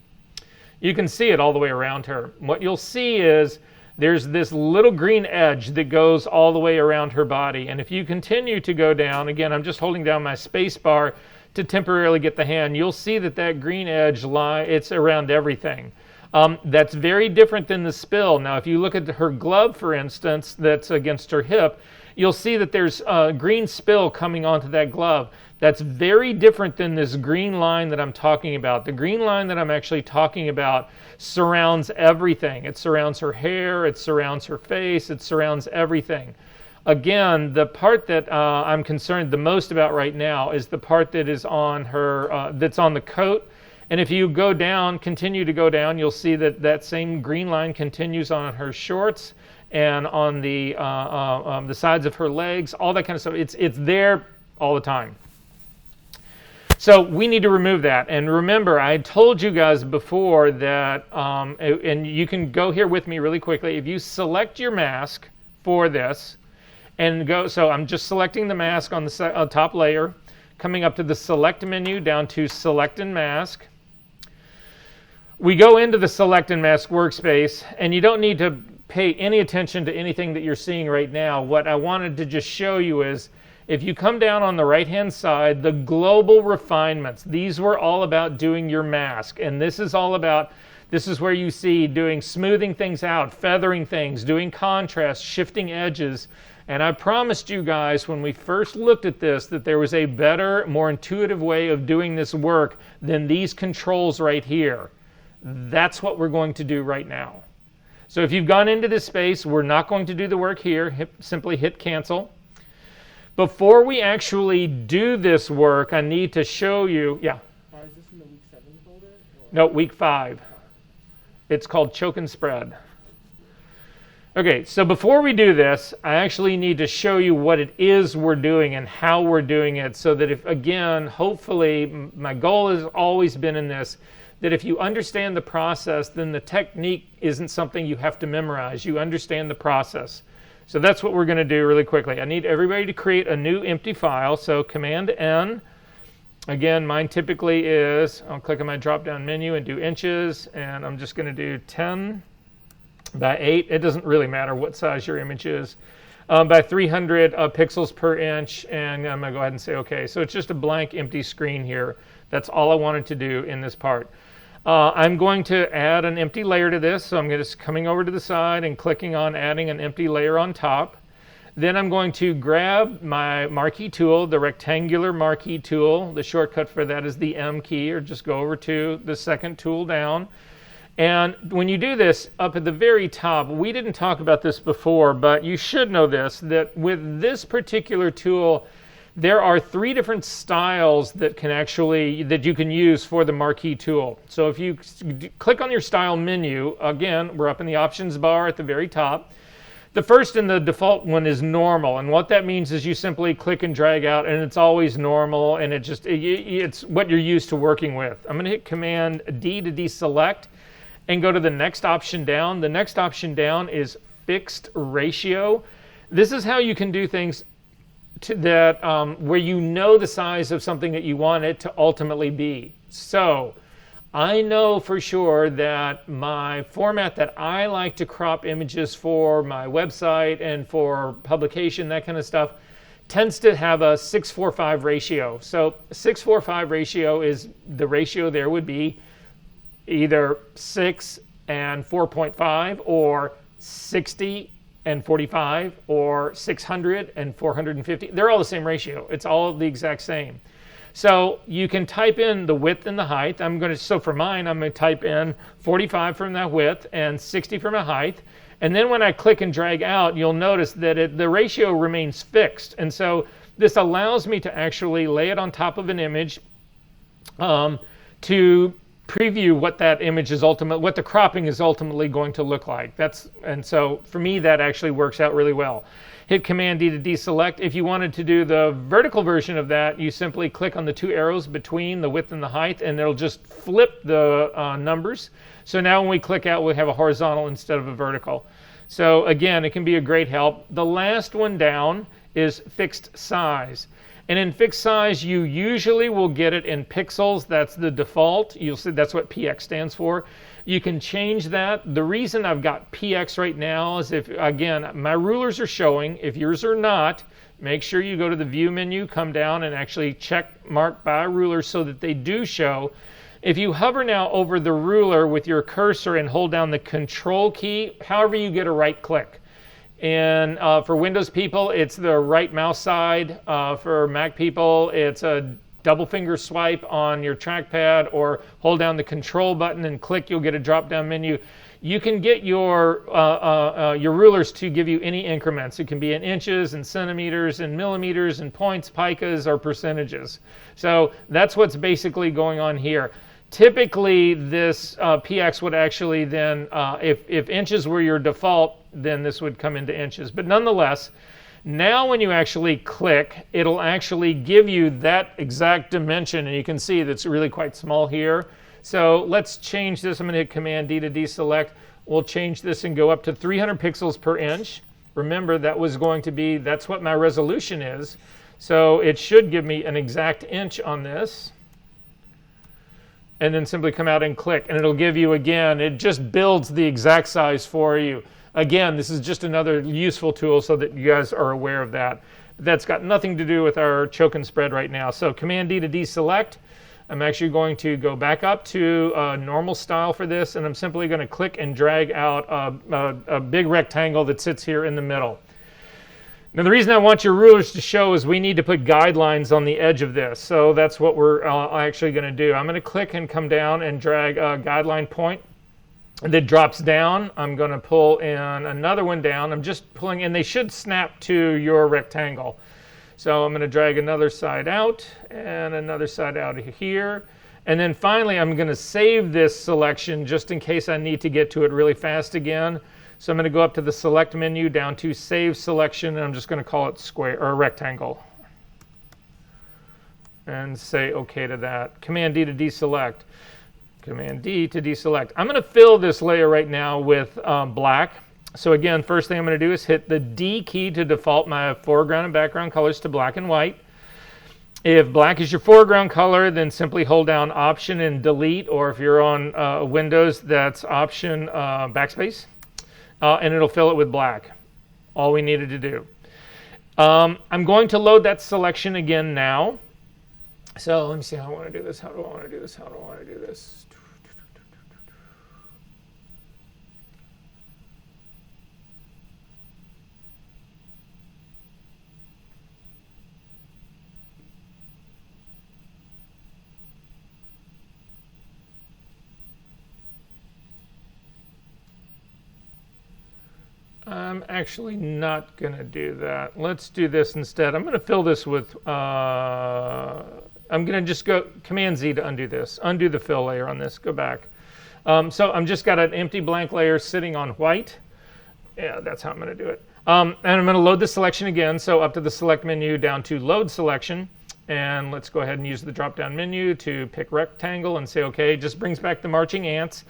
you can see it all the way around her. What you'll see is there's this little green edge that goes all the way around her body. And if you continue to go down, again, I'm just holding down my space bar to temporarily get the hand, you'll see that that green edge it's around everything. That's very different than the spill. Now, if you look at her glove, for instance, that's against her hip, you'll see that there's a green spill coming onto that glove. That's very different than this green line that I'm talking about. The green line that I'm actually talking about surrounds everything. It surrounds her hair, it surrounds her face, it surrounds everything. Again, the part that I'm concerned the most about right now is the part that is on her, that's on the coat. And if you go down, continue to go down, you'll see that that same green line continues on her shorts and on the sides of her legs, all that kind of stuff. It's there all the time. So we need to remove that. And remember, I told you guys before that, and you can go here with me really quickly. If you select your mask for this and go, so I'm just selecting the mask on the top layer, coming up to the select menu down to select and mask. We go into the select and mask workspace, and you don't need to pay any attention to anything that you're seeing right now. What I wanted to just show you is, if you come down on the right-hand side, the global refinements, these were all about doing your mask. And this is all about, this is where you see doing smoothing things out, feathering things, doing contrast, shifting edges. And I promised you guys when we first looked at this that there was a better, more intuitive way of doing this work than these controls right here. That's what we're going to do right now. So if you've gone into this space, we're not going to do the work here. Simply hit cancel. Before we actually do this work, I need to show you, Is this in the week 7 folder? Or? No, week 5. It's called Choke and Spread. Okay, so before we do this, I actually need to show you what it is we're doing and how we're doing it, so that if, again, hopefully, my goal has always been in this, that if you understand the process, then the technique isn't something you have to memorize. You understand the process. So that's what we're going to do really quickly. I need everybody to create a new empty file. So Command N. Again, mine typically is, I'll click on my drop-down menu and do inches, and I'm just going to do 10 by 8. It doesn't really matter what size your image is. By 300 pixels per inch, and I'm going to go ahead and say OK. So it's just a blank empty screen here. That's all I wanted to do in this part. I'm going to add an empty layer to this, so I'm just coming over to the side and clicking on adding an empty layer on top. Then I'm going to grab my Marquee Tool, the rectangular Marquee Tool. The shortcut for that is the M key, or just go over to the second tool down. And when you do this, up at the very top, we didn't talk about this before, but you should know this, that with this particular tool, there are 3 different styles that you can use for the Marquee Tool. So if you click on your style menu, again, we're up in the options bar at the very top. The first and the default one is normal, and what that means is you simply click and drag out, and it's always normal, and it's what you're used to working with. I'm going to hit Command D to deselect and go to the next option down. The next option down is fixed ratio. This is how you can do things where you know the size of something that you want it to ultimately be. So I know for sure that my format that I like to crop images for my website and for publication, that kind of stuff, tends to have a 6:4:5 ratio. So 6:4:5 ratio is the ratio there would be either 6 and 4.5 or 60 and 45 or 600 and 450. They're all the same ratio. It's all the exact same. So you can type in the width and the height. So for mine, I'm going to type in 45 from that width and 60 from the height. And then when I click and drag out, you'll notice that the ratio remains fixed. And so this allows me to actually lay it on top of an image to preview what that image is what the cropping is ultimately going to look like. And so for me, that actually works out really well. Hit Command D to deselect. If you wanted to do the vertical version of that, you simply click on the two arrows between the width and the height, and it'll just flip the numbers. So now when we click out, we have a horizontal instead of a vertical. So again, it can be a great help. The last one down is fixed size. And in fixed size, you usually will get it in pixels. That's the default. You'll see that's what PX stands for. You can change that. The reason I've got PX right now is again, my rulers are showing. If yours are not, make sure you go to the View menu, come down, and actually check Mark by Ruler so that they do show. If you hover now over the ruler with your cursor and hold down the Control key, however you get a right click. And for Windows people, it's the right mouse side. For Mac people, it's a double finger swipe on your trackpad, or hold down the Control button and click. You'll get a drop-down menu. You can get your rulers to give you any increments. It can be in inches and centimeters and millimeters and points, picas, or percentages. So that's what's basically going on here. Typically, this PX would actually then, if inches were your default, then this would come into inches. But nonetheless, now when you actually click, it'll actually give you that exact dimension, and you can see that's really quite small here. So let's change this. I'm going to hit Command D to deselect. We'll change this and go up to 300 pixels per inch. Remember, that's what my resolution is. So it should give me an exact inch on this. And then simply come out and click, and it'll give you, again, it just builds the exact size for you. Again, this is just another useful tool so that you guys are aware of that. That's got nothing to do with our choke and spread right now. So Command D to deselect. I'm actually going to go back up to normal style for this, and I'm simply going to click and drag out a big rectangle that sits here in the middle. Now the reason I want your rulers to show is we need to put guidelines on the edge of this. So that's what we're actually going to do. I'm going to click and come down and drag a guideline point that drops down. I'm going to pull in another one down. I'm just pulling in. They should snap to your rectangle. So I'm going to drag another side out and another side out here. And then finally, I'm going to save this selection just in case I need to get to it really fast again. So I'm going to go up to the Select menu, down to Save Selection, and I'm just going to call it square or rectangle. And say OK to that. Command D to deselect. Command D to deselect. I'm going to fill this layer right now with black. So again, first thing I'm going to do is hit the D key to default my foreground and background colors to black and white. If black is your foreground color, then simply hold down Option and Delete, or if you're on Windows, that's Option backspace. And it'll fill it with black. All we needed to do. I'm going to load that selection again now. So let me see how I want to do this. How do I want to do this? How do I want to do this? I'm actually not going to do that. Let's do this instead. I'm going to fill this with, I'm going to just go Command Z to undo this. Undo the fill layer on this. Go back. So I'm just got an empty blank layer sitting on white. Yeah, that's how I'm going to do it. And I'm going to load the selection again. So up to the Select menu, down to Load Selection. And let's go ahead and use the drop-down menu to pick rectangle and say OK. Just brings back the marching ants.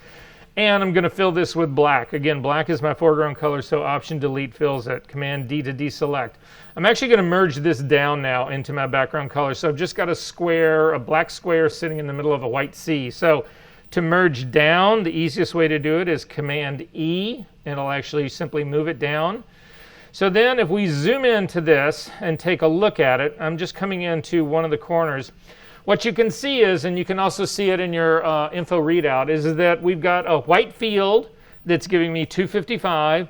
And I'm going to fill this with black. Again, black is my foreground color, so Option Delete fills it. Command D to deselect. I'm actually going to merge this down now into my background color. So I've just got a square, a black square sitting in the middle of a white sea. So to merge down, the easiest way to do it is Command E, and it'll actually simply move it down. So then if we zoom into this and take a look at it, I'm just coming into one of the corners. what you can see is, and you can also see it in your info readout, is that we've got a white field that's giving me 255.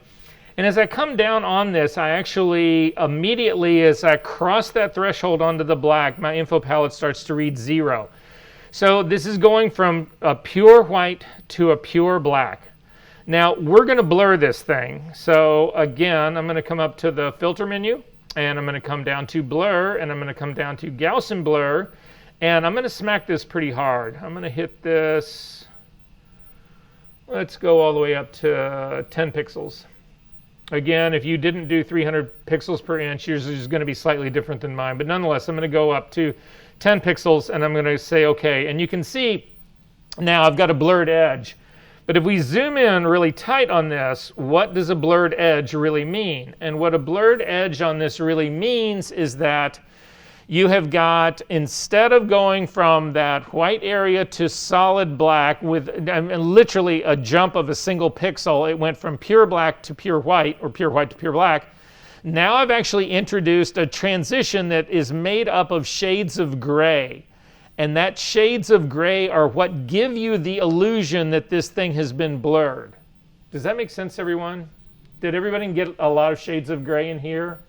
And as I come down on this, I actually immediately, as I cross that threshold onto the black, my info palette starts to read 0. So this is going from a pure white to a pure black. Now we're going to blur this thing. So again, I'm going to come up to the filter menu, and I'm going to come down to blur, and I'm going to come down to Gaussian blur, and I'm going to smack this pretty hard. I'm going to hit this, let's go all the way up to 10 pixels. Again, if you didn't do 300 pixels per inch, yours is going to be slightly different than mine. But nonetheless, I'm going to go up to 10 pixels, and I'm going to say OK. And you can see now I've got a blurred edge. But if we zoom in really tight on this, what does a blurred edge really mean? And what a blurred edge on this really means is that you have got, instead of going from that white area to solid black with literally a jump of a single pixel, it went from pure black to pure white, or pure white to pure black. Now I've actually introduced a transition that is made up of shades of gray. And that shades of gray are what give you the illusion that this thing has been blurred. Does that make sense, everyone? Did everybody get a lot of shades of gray in here?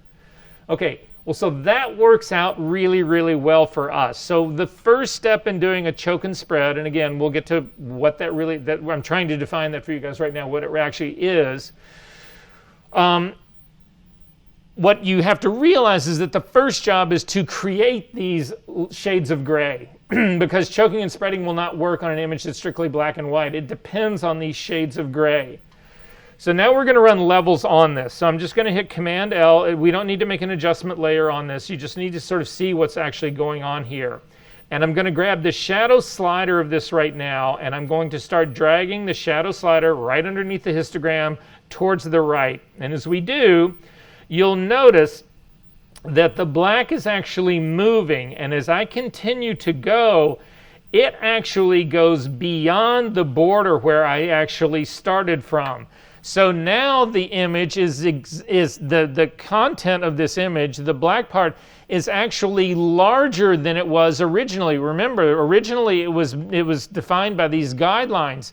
Okay. Well, so that works out really, really well for us. So the first step in doing a choke and spread, and again, we'll get to what that really, I'm trying to define that for you guys right now, what it actually is. What you have to realize is that the first job is to create these shades of gray, because choking and spreading will not work on an image that's strictly black and white. It depends on these shades of gray. So now we're going to run levels on this. So I'm just going to hit Command L. We don't need to make an adjustment layer on this. You just need to sort of see what's actually going on here. And I'm going to grab the shadow slider of this right now, and I'm going to start dragging the shadow slider right underneath the histogram towards the right. And as we do, you'll notice that the black is actually moving. And as I continue to go, it actually goes beyond the border where I actually started from. So now the image is the content of this image, the black part, is actually larger than it was originally. Remember, originally it was defined by these guidelines.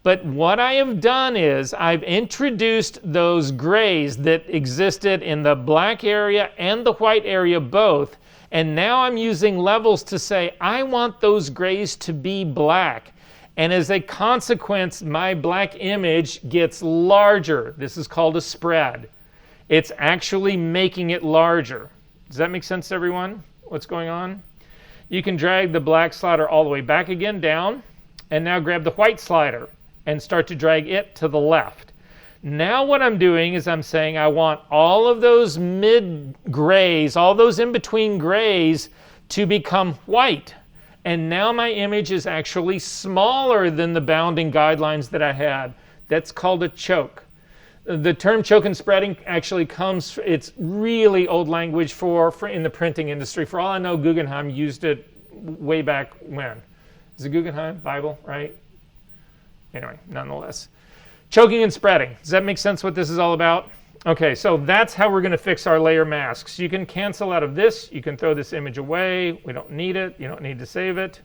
But what I have done is I've introduced those grays that existed in the black area and the white area both. And now I'm using levels to say, I want those grays to be black. And as a consequence, my black image gets larger. This is called a spread. It's actually making it larger. Does that make sense, everyone? What's going on? You can drag the black slider all the way back again down, and now grab the white slider and start to drag it to the left. Now what I'm doing is I'm saying I want all of those mid grays, all those in-between grays to become white. And now my image is actually smaller than the bounding guidelines that I had. That's called a choke. The term choke and spreading actually comes, it's really old language for in the printing industry. For all I know, Guggenheim used it way back when. Is it Guggenheim? Bible, right? Anyway, nonetheless. Choking and spreading. Does that make sense what this is all about? Okay, so that's how we're going to fix our layer masks. You can cancel out of this. You can throw this image away. We don't need it. You don't need to save it.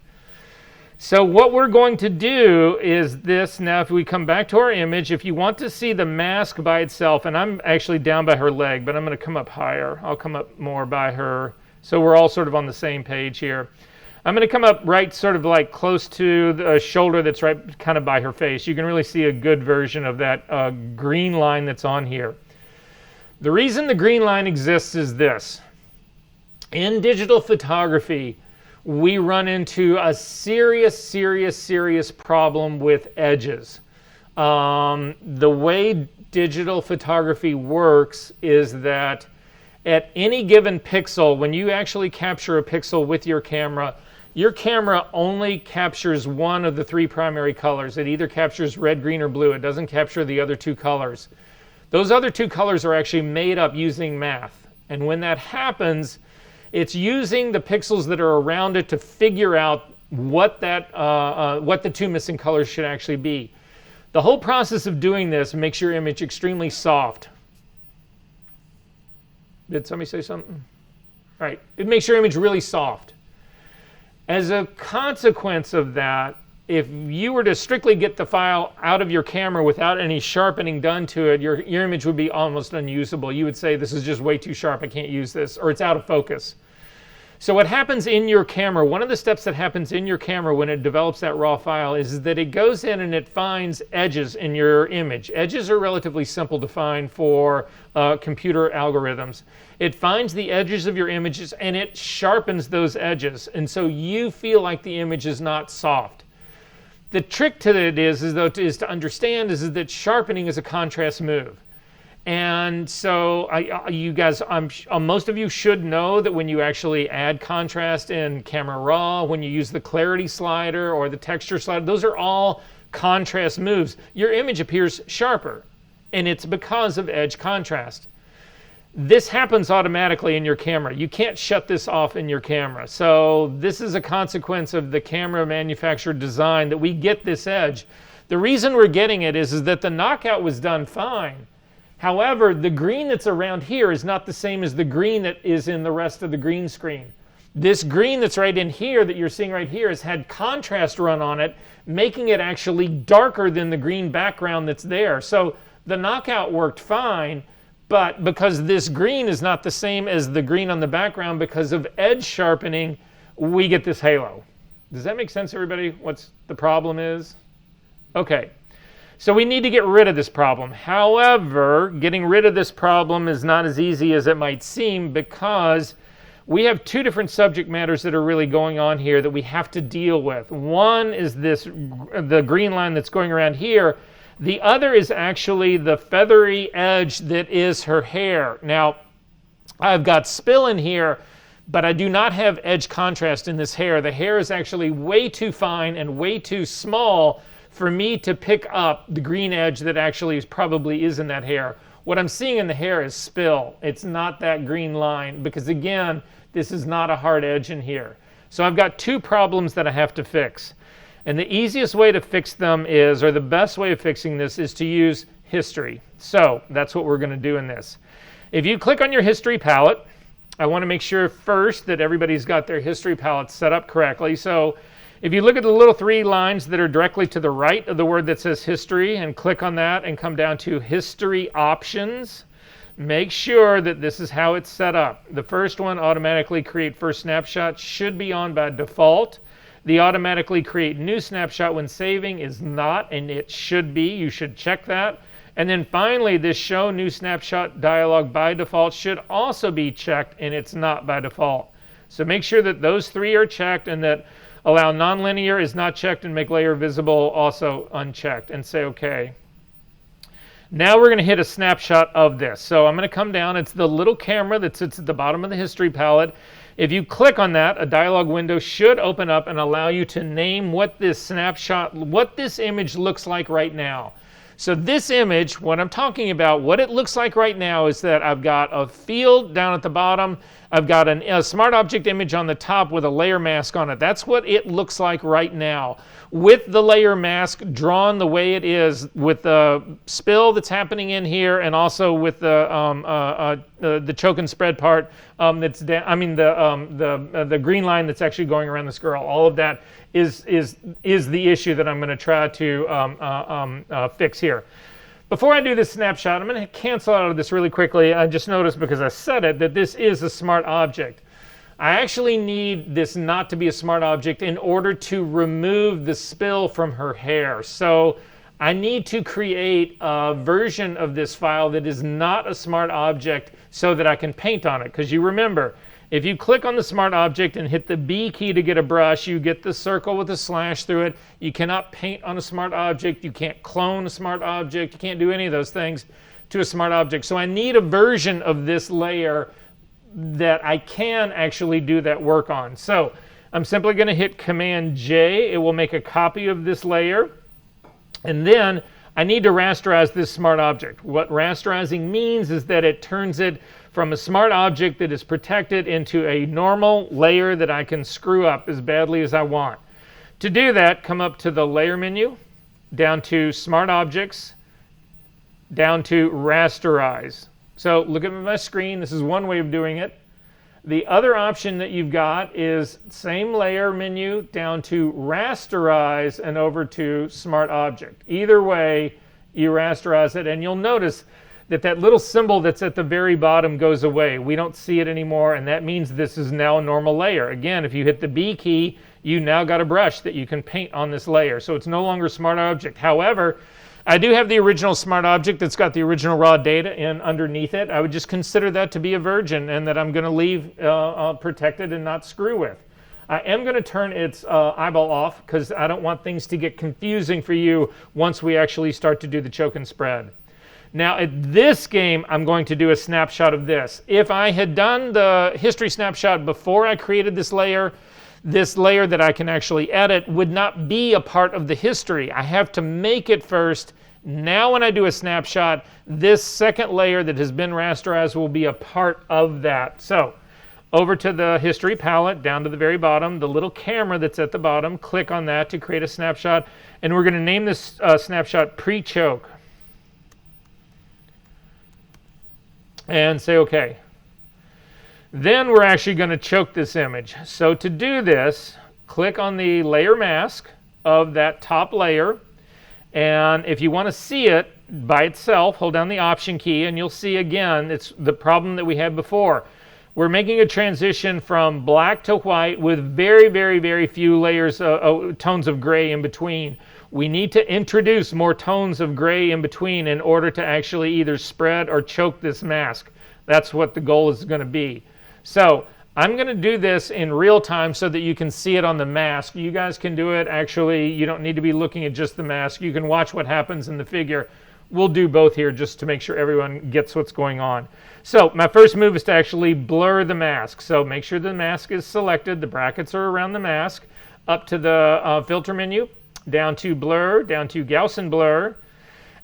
So what we're going to do is this. Now, if we come back to our image, if you want to see the mask by itself, and I'm actually down by her leg, but I'm going to come up higher. I'll come up more by her. So we're all sort of on the same page here. I'm going to come up right sort of like close to the shoulder that's right kind of by her face. You can really see a good version of that green line that's on here. The reason the green line exists is this. In digital photography, we run into a serious problem with edges. The way digital photography works is that at any given pixel, when you actually capture a pixel with your camera only captures one of the three primary colors. It either captures red, green, or blue. It doesn't capture the other two colors. Those other two colors are actually made up using math. And when that happens, it's using the pixels that are around it to figure out what the two missing colors should actually be. The whole process of doing this makes your image extremely soft. Did somebody say something? All right, it makes your image really soft. As a consequence of that, if you were to strictly get the file out of your camera without any sharpening done to it, your image would be almost unusable. You would say, this is just way too sharp, I can't use this, or it's out of focus. So what happens in your camera, one of the steps that happens in your camera when it develops that raw file is that it goes in and it finds edges in your image. Edges are relatively simple to find for computer algorithms. It finds the edges of your images and it sharpens those edges. And so you feel like the image is not soft. The trick to it is to understand is that sharpening is a contrast move. And so you guys, most of you should know that when you actually add contrast in Camera Raw, when you use the clarity slider or the texture slider, those are all contrast moves. Your image appears sharper, and it's because of edge contrast. This happens automatically in your camera. You can't shut this off in your camera. So this is a consequence of the camera manufacturer design that we get this edge. The reason we're getting it is that the knockout was done fine. However, the green that's around here is not the same as the green that is in the rest of the green screen. This green that's right in here that you're seeing right here has had contrast run on it, making it actually darker than the green background that's there. So the knockout worked fine, but because this green is not the same as the green on the background because of edge sharpening, we get this halo. Does that make sense, everybody? What's the problem is? Okay. So we need to get rid of this problem. However, getting rid of this problem is not as easy as it might seem because we have two different subject matters that are really going on here that we have to deal with. One is the green line that's going around here. The other is actually the feathery edge that is her hair. Now, I've got spill in here, but I do not have edge contrast in this hair. The hair is actually way too fine and way too small for me to pick up the green edge that actually probably is in that hair. What I'm seeing in the hair is spill. It's not that green line because, again, this is not a hard edge in here. So I've got two problems that I have to fix. And the easiest way to fix them is, or the best way of fixing this is to use history. So that's what we're going to do in this. If you click on your history palette, I want to make sure first that everybody's got their history palette set up correctly. So if you look at the little three lines that are directly to the right of the word that says history and click on that and come down to history options, make sure that this is how it's set up. The first one, automatically create first snapshot, should be on by default. The automatically create new snapshot when saving is not, and it should be. You should check that. And then finally, this show new snapshot dialog by default should also be checked, and it's not by default. So make sure that those three are checked and that allow nonlinear is not checked and make layer visible also unchecked, and say OK. Now we're going to hit a snapshot of this. So I'm going to come down. It's the little camera that sits at the bottom of the history palette. If you click on that, a dialog window should open up and allow you to name what this snapshot, what this image looks like right now. So this image, what I'm talking about, what it looks like right now is that I've got a field down at the bottom. I've got a smart object image on the top with a layer mask on it. That's what it looks like right now. With the layer mask drawn the way it is, with the spill that's happening in here, and also with the choke and spread part that's down. I mean the green line that's actually going around this girl. All of that is the issue that I'm going to try to fix here. Before I do this snapshot, I'm going to cancel out of this really quickly. I just noticed because I said it that this is a smart object. I actually need this not to be a smart object in order to remove the spill from her hair. So I need to create a version of this file that is not a smart object so that I can paint on it. Because you remember, if you click on the smart object and hit the B key to get a brush, you get the circle with a slash through it. You cannot paint on a smart object. You can't clone a smart object. You can't do any of those things to a smart object. So I need a version of this layer that I can actually do that work on. So I'm simply going to hit Command J. It will make a copy of this layer. And then I need to rasterize this smart object. What rasterizing means is that it turns it from a smart object that is protected into a normal layer that I can screw up as badly as I want. To do that, come up to the Layer menu, down to Smart Objects, down to Rasterize. So look at my screen. This is one way of doing it. The other option that you've got is same layer menu down to Rasterize and over to Smart Object. Either way, you rasterize it, and you'll notice that that little symbol that's at the very bottom goes away. We don't see it anymore, and that means this is now a normal layer. Again, if you hit the B key, you now got a brush that you can paint on this layer. So it's no longer Smart Object. However, I do have the original Smart Object that's got the original raw data in underneath it. I would just consider that to be a virgin and that I'm going to leave protected and not screw with. I am going to turn its eyeball off because I don't want things to get confusing for you once we actually start to do the choke and spread. Now at this game, I'm going to do a snapshot of this. If I had done the history snapshot before I created this layer that I can actually edit would not be a part of the history. I have to make it first. Now when I do a snapshot, this second layer that has been rasterized will be a part of that. So over to the history palette, down to the very bottom, the little camera that's at the bottom, click on that to create a snapshot. And we're going to name this snapshot pre-choke. And say OK. Then we're actually going to choke this image. So to do this, click on the layer mask of that top layer. And if you want to see it by itself, hold down the Option key, and you'll see again, it's the problem that we had before. We're making a transition from black to white with very, very, very few layers, tones of gray in between. We need to introduce more tones of gray in between in order to actually either spread or choke this mask. That's what the goal is going to be. So I'm going to do this in real time so that you can see it on the mask. You guys can do it. Actually, you don't need to be looking at just the mask. You can watch what happens in the figure. We'll do both here just to make sure everyone gets what's going on. So my first move is to actually blur the mask. So make sure the mask is selected. The brackets are around the mask. Up to the filter menu, down to blur, down to Gaussian Blur.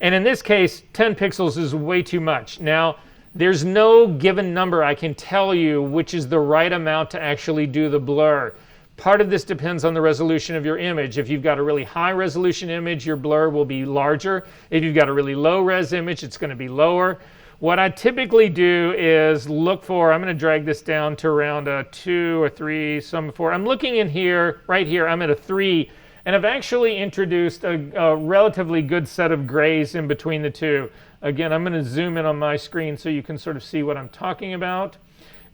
And in this case, 10 pixels is way too much. Now, there's no given number I can tell you which is the right amount to actually do the blur. Part of this depends on the resolution of your image. If you've got a really high resolution image, your blur will be larger. If you've got a really low res image, it's going to be lower. What I typically do is look for, I'm going to drag this down to around a 2 or 3, some 4. I'm looking in here, right here, I'm at a 3. And I've actually introduced a relatively good set of grays in between the two. Again, I'm going to zoom in on my screen so you can sort of see what I'm talking about.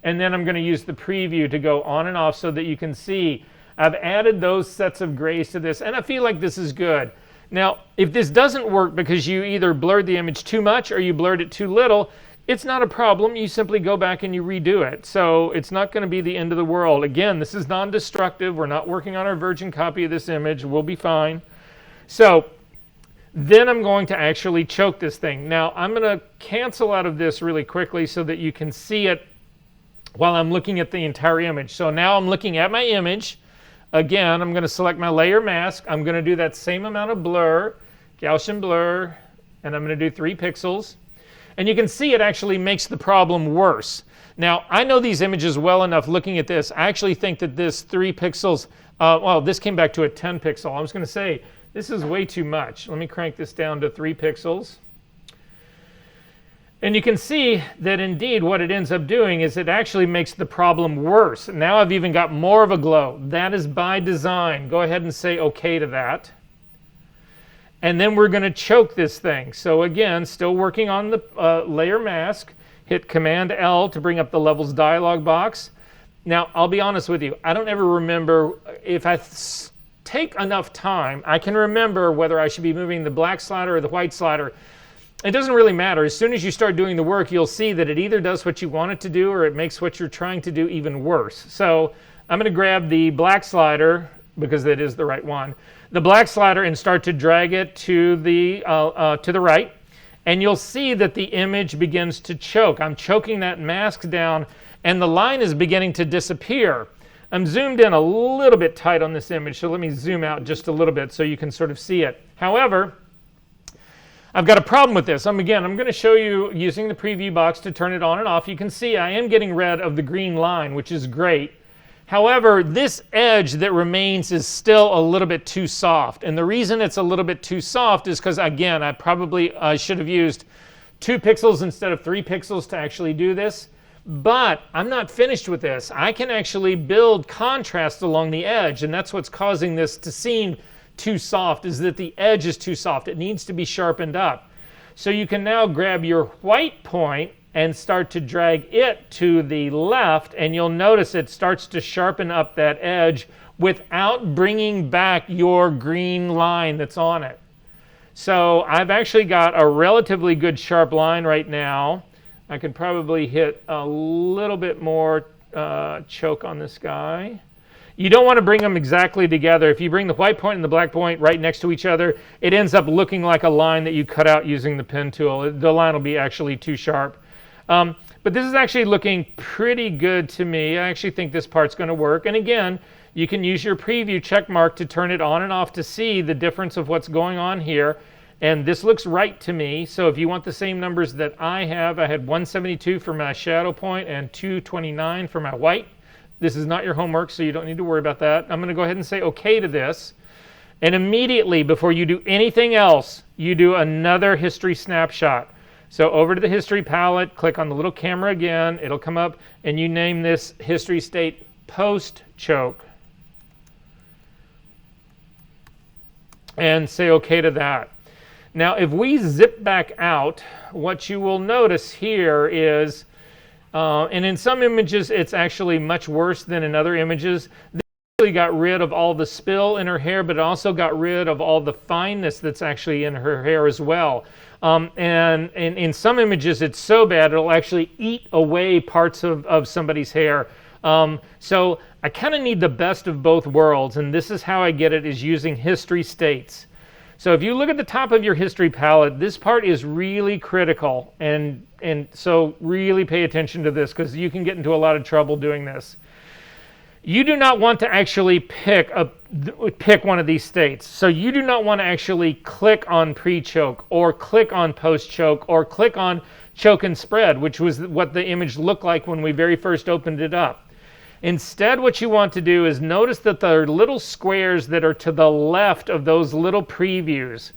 And then I'm going to use the preview to go on and off so that you can see I've added those sets of grays to this, and I feel like this is good. Now, if this doesn't work because you either blurred the image too much or you blurred it too little, it's not a problem. You simply go back and you redo it. So it's not going to be the end of the world. Again, this is non-destructive. We're not working on our virgin copy of this image. We'll be fine. So then I'm going to actually choke this thing. Now, I'm going to cancel out of this really quickly so that you can see it while I'm looking at the entire image. So now I'm looking at my image. Again, I'm going to select my layer mask. I'm going to do that same amount of blur, Gaussian blur, and I'm going to do 3 pixels. And you can see it actually makes the problem worse. Now, I know these images well enough looking at this. I actually think that this 3 pixels, well, this came back to a 10 pixel. I was going to say, this is way too much. Let me crank this down to 3 pixels. And you can see that indeed what it ends up doing is it actually makes the problem worse. Now I've even got more of a glow. That is by design. Go ahead and say OK to that. And then we're going to choke this thing. So again, still working on the layer mask. Hit Command L to bring up the levels dialog box. Now, I'll be honest with you. I don't ever remember if I take enough time, I can remember whether I should be moving the black slider or the white slider. It doesn't really matter. As soon as you start doing the work, you'll see that it either does what you want it to do or it makes what you're trying to do even worse. So I'm going to grab the black slider, because that is the right one, the black slider, and start to drag it to the right. And you'll see that the image begins to choke. I'm choking that mask down, and the line is beginning to disappear. I'm zoomed in a little bit tight on this image, so let me zoom out just a little bit so you can sort of see it. However, I've got a problem with this. I'm going to show you using the preview box to turn it on and off. You can see I am getting rid of the green line, which is great. However, this edge that remains is still a little bit too soft. And the reason it's a little bit too soft is because, again, I probably should have used 2 pixels instead of 3 pixels to actually do this. But I'm not finished with this. I can actually build contrast along the edge, and that's what's causing this to seem too soft, is that the edge is too soft. It needs to be sharpened up. So you can now grab your white point and start to drag it to the left, and you'll notice it starts to sharpen up that edge without bringing back your green line that's on it. So I've actually got a relatively good sharp line right now. I could probably hit a little bit more choke on this guy. You don't want to bring them exactly together. If you bring the white point and the black point right next to each other, it ends up looking like a line that you cut out using the pen tool. The line will be actually too sharp. But this is actually looking pretty good to me. I actually think this part's going to work. And again, you can use your preview check mark to turn it on and off to see the difference of what's going on here. And this looks right to me. So if you want the same numbers that I had 172 for my shadow point and 229 for my white. This is not your homework, so you don't need to worry about that. I'm going to go ahead and say OK to this. And immediately, before you do anything else, you do another history snapshot. So over to the history palette, click on the little camera again. It'll come up, and you name this history state post choke. And say OK to that. Now, if we zip back out, what you will notice here is, and in some images, it's actually much worse than in other images. This actually got rid of all the spill in her hair, but it also got rid of all the fineness that's actually in her hair as well. And in some images, it's so bad, it'll actually eat away parts of somebody's hair. So I kind of need the best of both worlds, and this is how I get it, is using history states. So if you look at the top of your history palette, this part is really critical, and so really pay attention to this, because you can get into a lot of trouble doing this. You do not want to actually pick one of these states. So you do not want to actually click on pre-choke or click on post-choke or click on choke and spread, which was what the image looked like when we very first opened it up. Instead, what you want to do is notice that there are little squares that are to the left of those little previews.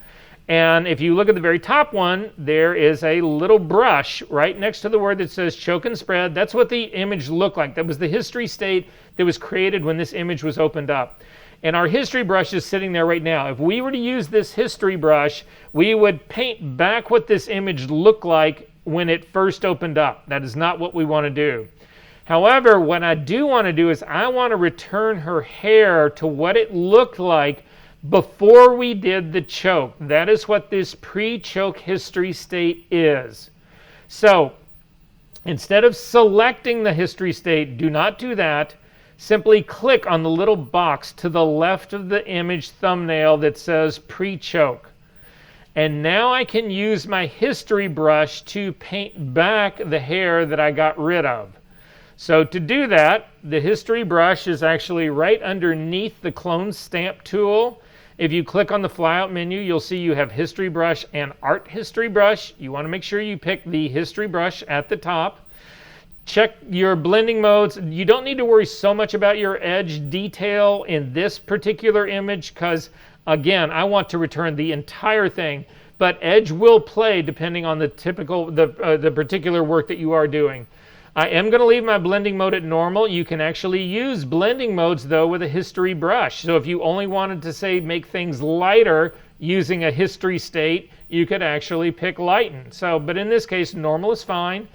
And if you look at the very top one, there is a little brush right next to the word that says choke and spread. That's what the image looked like. That was the history state that was created when this image was opened up. And our history brush is sitting there right now. If we were to use this history brush, we would paint back what this image looked like when it first opened up. That is not what we want to do. However, what I do want to do is I want to return her hair to what it looked like before we did the choke. That is what this pre-choke history state is. So instead of selecting the history state, do not do that. Simply click on the little box to the left of the image thumbnail that says pre-choke. And now I can use my history brush to paint back the hair that I got rid of. So to do that, the history brush is actually right underneath the clone stamp tool. If you click on the flyout menu, you'll see you have history brush and art history brush. You want to make sure you pick the history brush at the top. Check your blending modes. You don't need to worry so much about your edge detail in this particular image because, again, I want to return the entire thing. But edge will play depending on the particular work that you are doing. I am going to leave my blending mode at normal. You can actually use blending modes, though, with a history brush. So if you only wanted to, say, make things lighter using a history state, you could actually pick lighten. So, but in this case, normal is fine.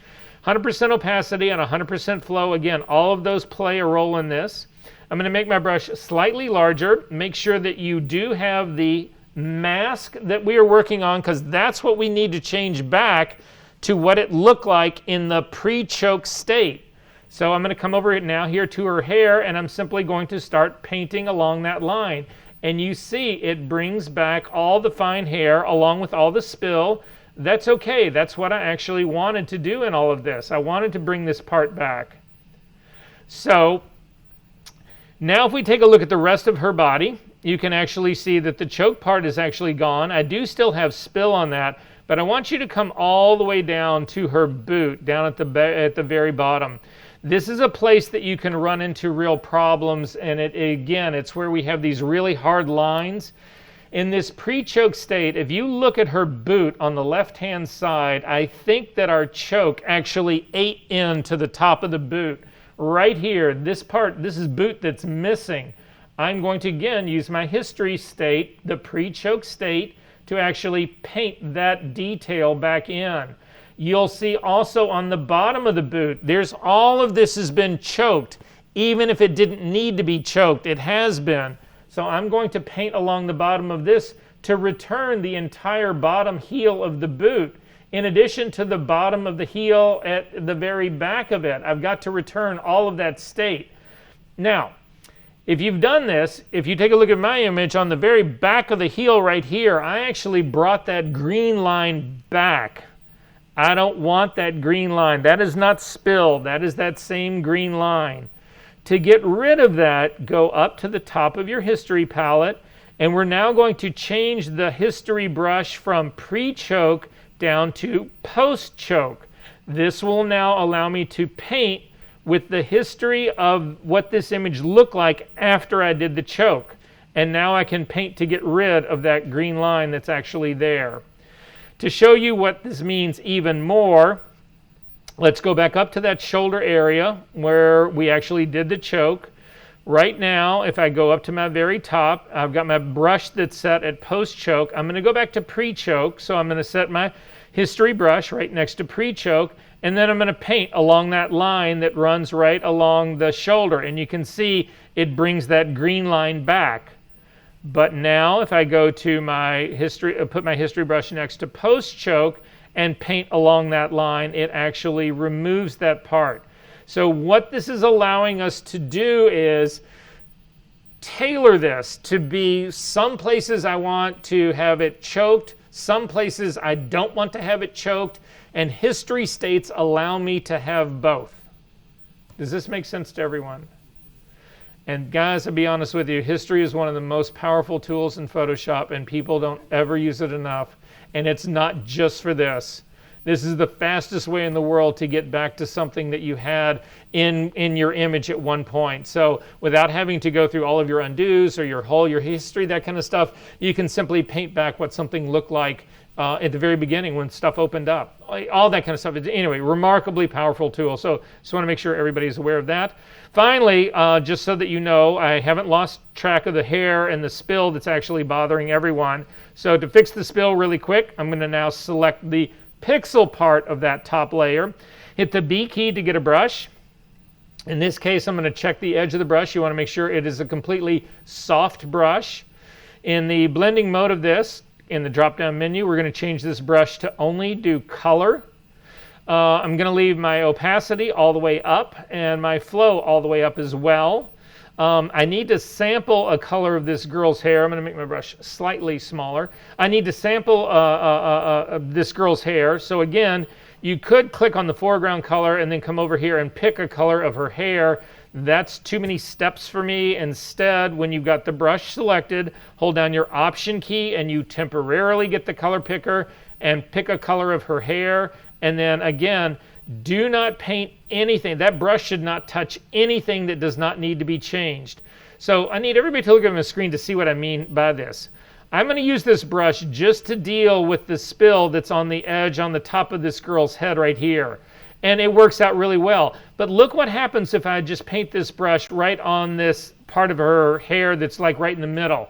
100% opacity and 100% flow. Again, all of those play a role in this. I'm going to make my brush slightly larger. Make sure that you do have the mask that we are working on, because that's what we need to change back to what it looked like in the pre-choke state. So I'm going to come over now here to her hair, and I'm simply going to start painting along that line. And you see it brings back all the fine hair along with all the spill. That's okay. That's what I actually wanted to do in all of this. I wanted to bring this part back. So now if we take a look at the rest of her body, you can actually see that the choke part is actually gone. I do still have spill on that, but I want you to come all the way down to her boot, down at the very bottom. This is a place that you can run into real problems, and again, it's where we have these really hard lines. In this pre-choke state, if you look at her boot on the left-hand side, I think that our choke actually ate into the top of the boot. Right here, this part, this is boot that's missing. I'm going to again use my history state, the pre-choke state, to actually paint that detail back in. You'll see also on the bottom of the boot, there's all of this has been choked. Even if it didn't need to be choked, it has been. So I'm going to paint along the bottom of this to return the entire bottom heel of the boot. In addition to the bottom of the heel at the very back of it, I've got to return all of that state. Now, if you've done this, if you take a look at my image on the very back of the heel right here, I actually brought that green line back. I don't want that green line. That is not spilled. That is that same green line. To get rid of that, go up to the top of your history palette, and we're now going to change the history brush from pre-choke down to post-choke. This will now allow me to paint with the history of what this image looked like after I did the choke. And now I can paint to get rid of that green line that's actually there. To show you what this means even more, let's go back up to that shoulder area where we actually did the choke. Right now, if I go up to my very top, I've got my brush that's set at post-choke. I'm going to go back to pre-choke, so I'm going to set my history brush right next to pre-choke, and then I'm going to paint along that line that runs right along the shoulder. And you can see it brings that green line back. But now if I go to my history, put my history brush next to post-choke, and paint along that line, it actually removes that part. So what this is allowing us to do is tailor this to be some places I want to have it choked, some places I don't want to have it choked, and history states allow me to have both. Does this make sense to everyone? And guys, to be honest with you, history is one of the most powerful tools in Photoshop, and people don't ever use it enough. And it's not just for this. This is the fastest way in the world to get back to something that you had in your image at one point. So without having to go through all of your undos or your history, that kind of stuff, you can simply paint back what something looked like at the very beginning when stuff opened up. All that kind of stuff. Anyway, remarkably powerful tool. So just want to make sure everybody's aware of that. Finally, just so that you know, I haven't lost track of the hair and the spill that's actually bothering everyone. So to fix the spill really quick, I'm going to now select the pixel part of that top layer. Hit the B key to get a brush. In this case, I'm going to check the edge of the brush. You want to make sure it is a completely soft brush. In the blending mode of this, in the drop-down menu, we're going to change this brush to only do color. I'm going to leave my opacity all the way up and my flow all the way up as well. I need to sample a color of this girl's hair. I'm going to make my brush slightly smaller. I need to sample this girl's hair. So again, you could click on the foreground color and then come over here and pick a color of her hair. That's too many steps for me. Instead, when you've got the brush selected, hold down your Option key and you temporarily get the color picker and pick a color of her hair. And then again, do not paint anything. That brush should not touch anything that does not need to be changed. So I need everybody to look at my screen to see what I mean by this. I'm going to use this brush just to deal with the spill that's on the edge on the top of this girl's head right here. And it works out really well. But look what happens if I just paint this brush right on this part of her hair that's like right in the middle.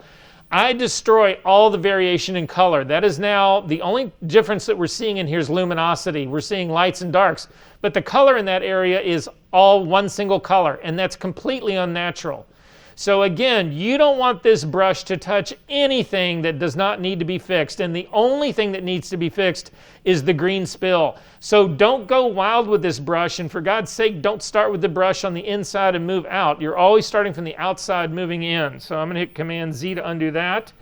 I destroy all the variation in color. That is now the only difference that we're seeing in here is luminosity. We're seeing lights and darks, but the color in that area is all one single color, and that's completely unnatural. So again, you don't want this brush to touch anything that does not need to be fixed, and the only thing that needs to be fixed is the green spill. So don't go wild with this brush, and for God's sake, don't start with the brush on the inside and move out. You're always starting from the outside moving in. So I'm going to hit Command Z to undo that.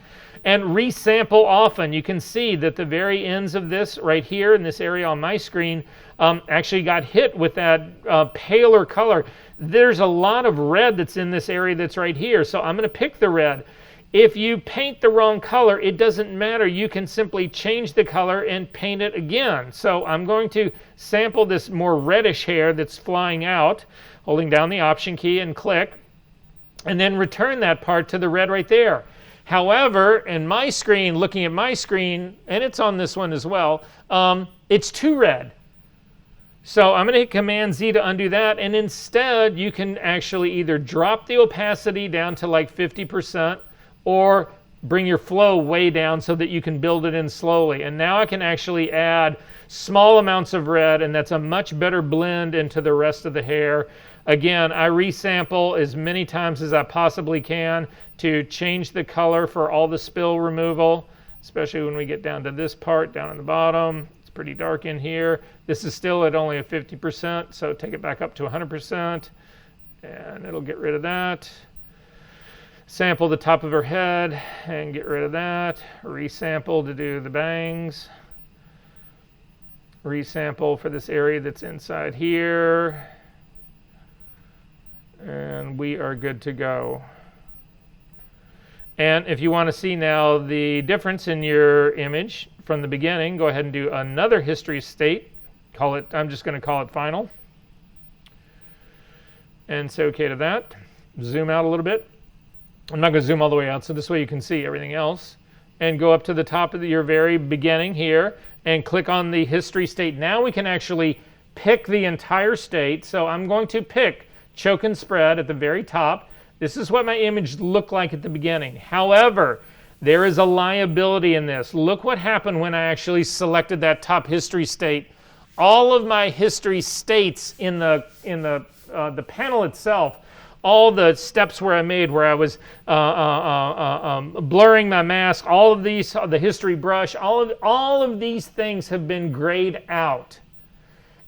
And resample often. You can see that the very ends of this right here in this area on my screen actually got hit with that paler color. There's a lot of red that's in this area that's right here. So I'm going to pick the red. If you paint the wrong color, it doesn't matter. You can simply change the color and paint it again. So I'm going to sample this more reddish hair that's flying out, holding down the Option key and click, and then return that part to the red right there. However, in my screen, looking at my screen, and it's on this one as well, it's too red. So I'm going to hit Command Z to undo that, and instead you can actually either drop the opacity down to like 50% or bring your flow way down so that you can build it in slowly. And now I can actually add small amounts of red, and that's a much better blend into the rest of the hair. Again, I resample as many times as I possibly can to change the color for all the spill removal, especially when we get down to this part down in the bottom. It's pretty dark in here. This is still at only a 50%, so take it back up to 100%, and it'll get rid of that. Sample the top of her head and get rid of that. Resample to do the bangs. Resample for this area that's inside here. And we are good to go. And if you want to see now the difference in your image from the beginning, go ahead and do another history state. Call it, I'm just going to call it final. And say OK to that. Zoom out a little bit. I'm not going to zoom all the way out, so this way you can see everything else. And go up to the top of your very beginning here and click on the history state. Now we can actually pick the entire state. So I'm going to pick choke and spread at the very top. This is what my image looked like at the beginning. However, there is a liability in this. Look what happened when I actually selected that top history state. All of my history states in the panel itself, all the steps where I made, where I was blurring my mask, all of these, the history brush, all of these things have been grayed out.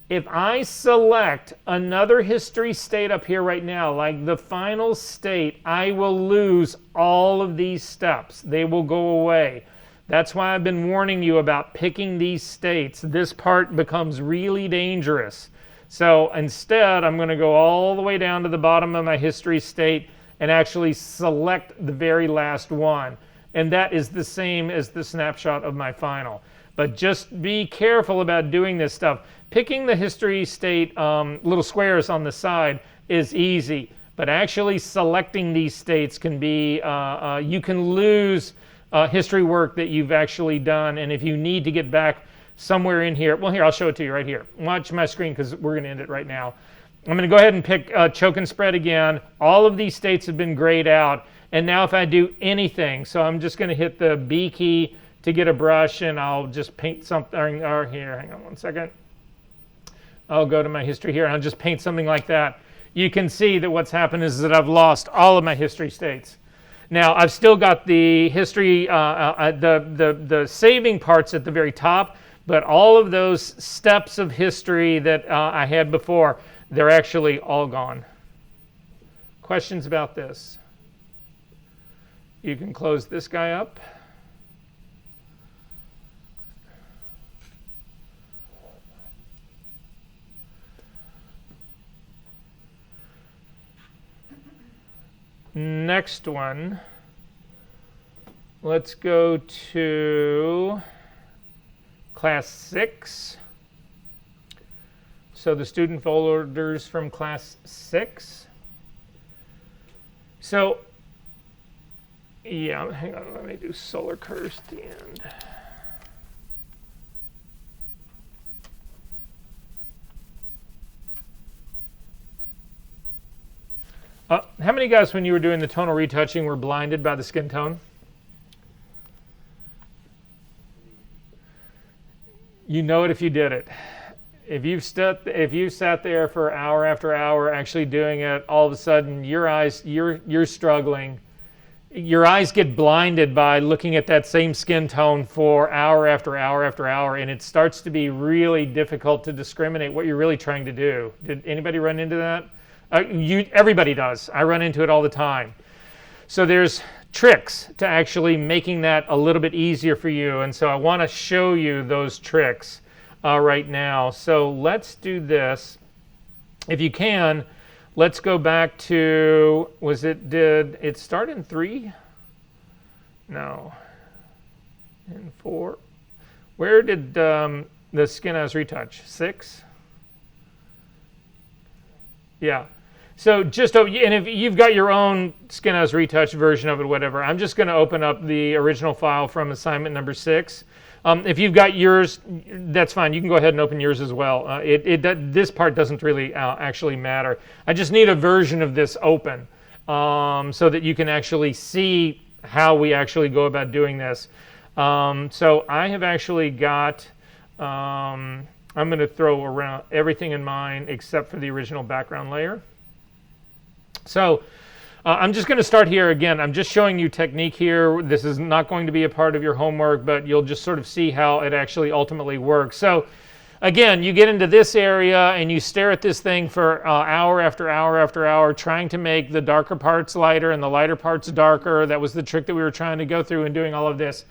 If I select another history state up here right now, like the final state, I will lose all of these steps. They will go away. That's why I've been warning you about picking these states. This part becomes really dangerous. So instead, I'm going to go all the way down to the bottom of my history state and actually select the very last one. And that is the same as the snapshot of my final. But just be careful about doing this stuff. Picking the history state little squares on the side is easy. But actually selecting these states can be, you can lose history work that you've actually done. And if you need to get back somewhere in here, well, here, I'll show it to you right here. Watch my screen because we're going to end it right now. I'm going to go ahead and pick choke and spread again. All of these states have been grayed out. And now if I do anything, so I'm just going to hit the B key to get a brush, and I'll just paint something, or here, hang on one second. I'll go to my history here, and I'll just paint something like that. You can see that what's happened is that I've lost all of my history states. Now, I've still got the history, the saving parts at the very top, but all of those steps of history that I had before, they're actually all gone. Questions about this? You can close this guy up. Next one, let's go to Class 6. So the student folders from Class 6. So, yeah, hang on, let me do solar curves at the end. How many guys, when you were doing the tonal retouching, were blinded by the skin tone? You know it if you did it. If you sat there for hour after hour actually doing it, all of a sudden your eyes, you're struggling. Your eyes get blinded by looking at that same skin tone for hour after hour after hour, and it starts to be really difficult to discriminate what you're really trying to do. Did anybody run into that? Everybody does. I run into it all the time. So there's tricks to actually making that a little bit easier for you, and so I want to show you those tricks right now. So let's do this. If you can, let's go back to, did it start in 3? No. In 4. Where did the Skin Eyes retouch? 6? Yeah. So just, and if you've got your own Skin as Retouch version of it, whatever, I'm just going to open up the original file from assignment number 6. If you've got yours, that's fine. You can go ahead and open yours as well. This part doesn't really actually matter. I just need a version of this open so that you can actually see how we actually go about doing this. So I have actually got, I'm going to throw around everything in mine except for the original background layer. So I'm just going to start here again. I'm just showing you technique here. This is not going to be a part of your homework, but you'll just sort of see how it actually ultimately works. So again, you get into this area and you stare at this thing for hour after hour after hour, trying to make the darker parts lighter and the lighter parts darker. That was the trick that we were trying to go through in doing all of this.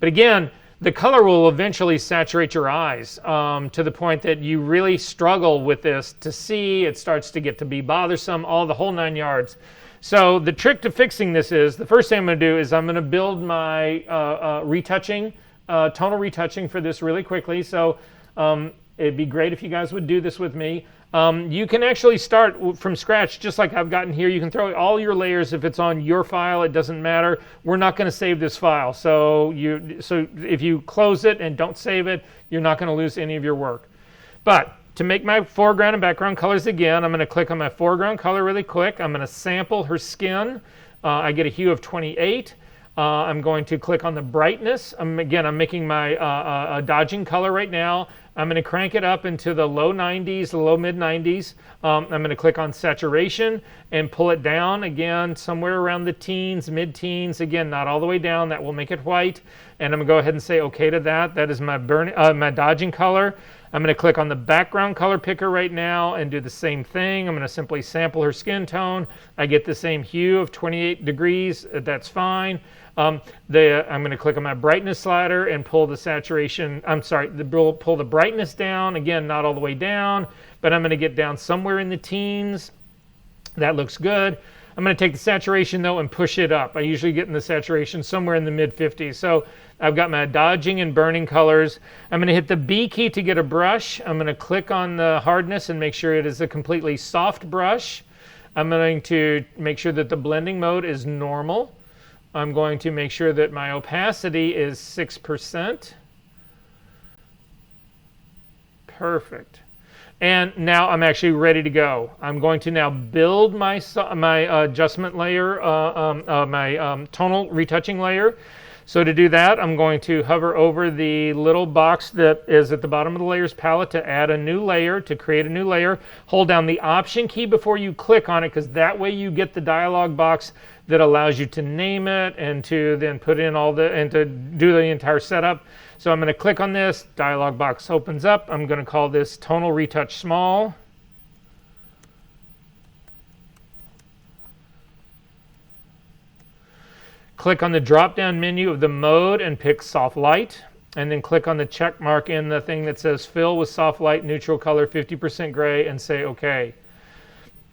But again, the color will eventually saturate your eyes to the point that you really struggle with this to see. It starts to get to be bothersome, the whole 9 yards. So the trick to fixing this is, the first thing I'm going to do is I'm going to build my retouching, tonal retouching for this really quickly. So it'd be great if you guys would do this with me. You can actually start from scratch, just like I've gotten here. You can throw all your layers if it's on your file. It doesn't matter. We're not going to save this file. So if you close it and don't save it, you're not going to lose any of your work. But to make my foreground and background colors again, I'm going to click on my foreground color really quick. I'm going to sample her skin. I get a hue of 28. I'm going to click on the brightness. I'm making my dodging color right now. I'm going to crank it up into the low 90s, the low mid 90s. I'm going to click on saturation and pull it down again somewhere around the teens, mid-teens. Again, not all the way down. That will make it white. And I'm going to go ahead and say OK to that. That is my my dodging color. I'm going to click on the background color picker right now and do the same thing. I'm going to simply sample her skin tone. I get the same hue of 28 degrees. That's fine. I'm going to click on my brightness slider and pull the saturation, pull the brightness down. Again, not all the way down, but I'm going to get down somewhere in the teens. That looks good. I'm going to take the saturation though and push it up. I usually get in the saturation somewhere in the mid 50s. So I've got my dodging and burning colors. I'm going to hit the B key to get a brush. I'm going to click on the hardness and make sure it is a completely soft brush. I'm going to make sure that the blending mode is normal. I'm going to make sure that my opacity is 6%. Perfect. And now I'm actually ready to go. I'm going to now build my adjustment layer, my tonal retouching layer. So to do that, I'm going to hover over the little box that is at the bottom of the layers palette to add a new layer, to create a new layer. Hold down the Option key before you click on it, because that way you get the dialog box that allows you to name it and to then put in and to do the entire setup. So I'm going to click on this, dialog box opens up. I'm going to call this Tonal Retouch Small. Click on the drop-down menu of the mode and pick Soft Light, and then click on the check mark in the thing that says Fill with Soft Light, Neutral Color, 50% Gray, and say OK.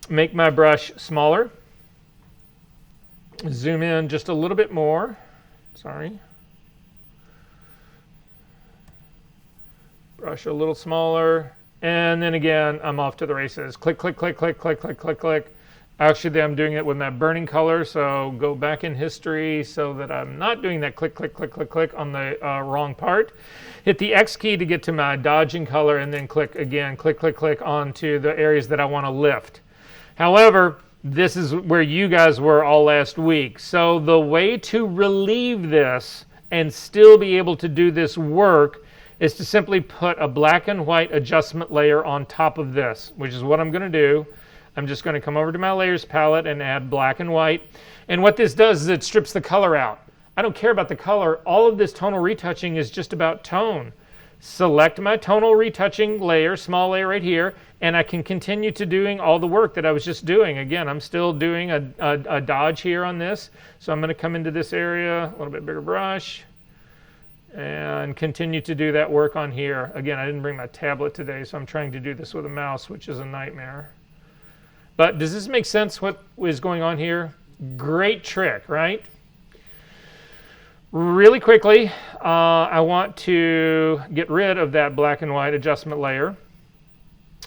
Make my brush smaller. Zoom in just a little bit more. Sorry. Brush a little smaller, and then again, I'm off to the races. Click, click, click, click, click, click, click, click. Actually, I'm doing it with my burning color, so go back in history so that I'm not doing that click, click, click, click, click on the wrong part. Hit the X key to get to my dodging color, and then click again, click, click, click onto the areas that I want to lift. However, this is where you guys were all last week. So the way to relieve this and still be able to do this work is to simply put a black and white adjustment layer on top of this, which is what I'm going to do. I'm just going to come over to my layers palette and add black and white. And what this does is it strips the color out. I don't care about the color. All of this tonal retouching is just about tone. Select my tonal retouching layer, small layer right here, and I can continue to doing all the work that I was just doing. Again, I'm still doing a dodge here on this. So I'm going to come into this area, a little bit bigger brush, and continue to do that work on here. Again, I didn't bring my tablet today, so I'm trying to do this with a mouse, which is a nightmare. But does this make sense what is going on here? Great trick, right? Really quickly, I want to get rid of that black and white adjustment layer.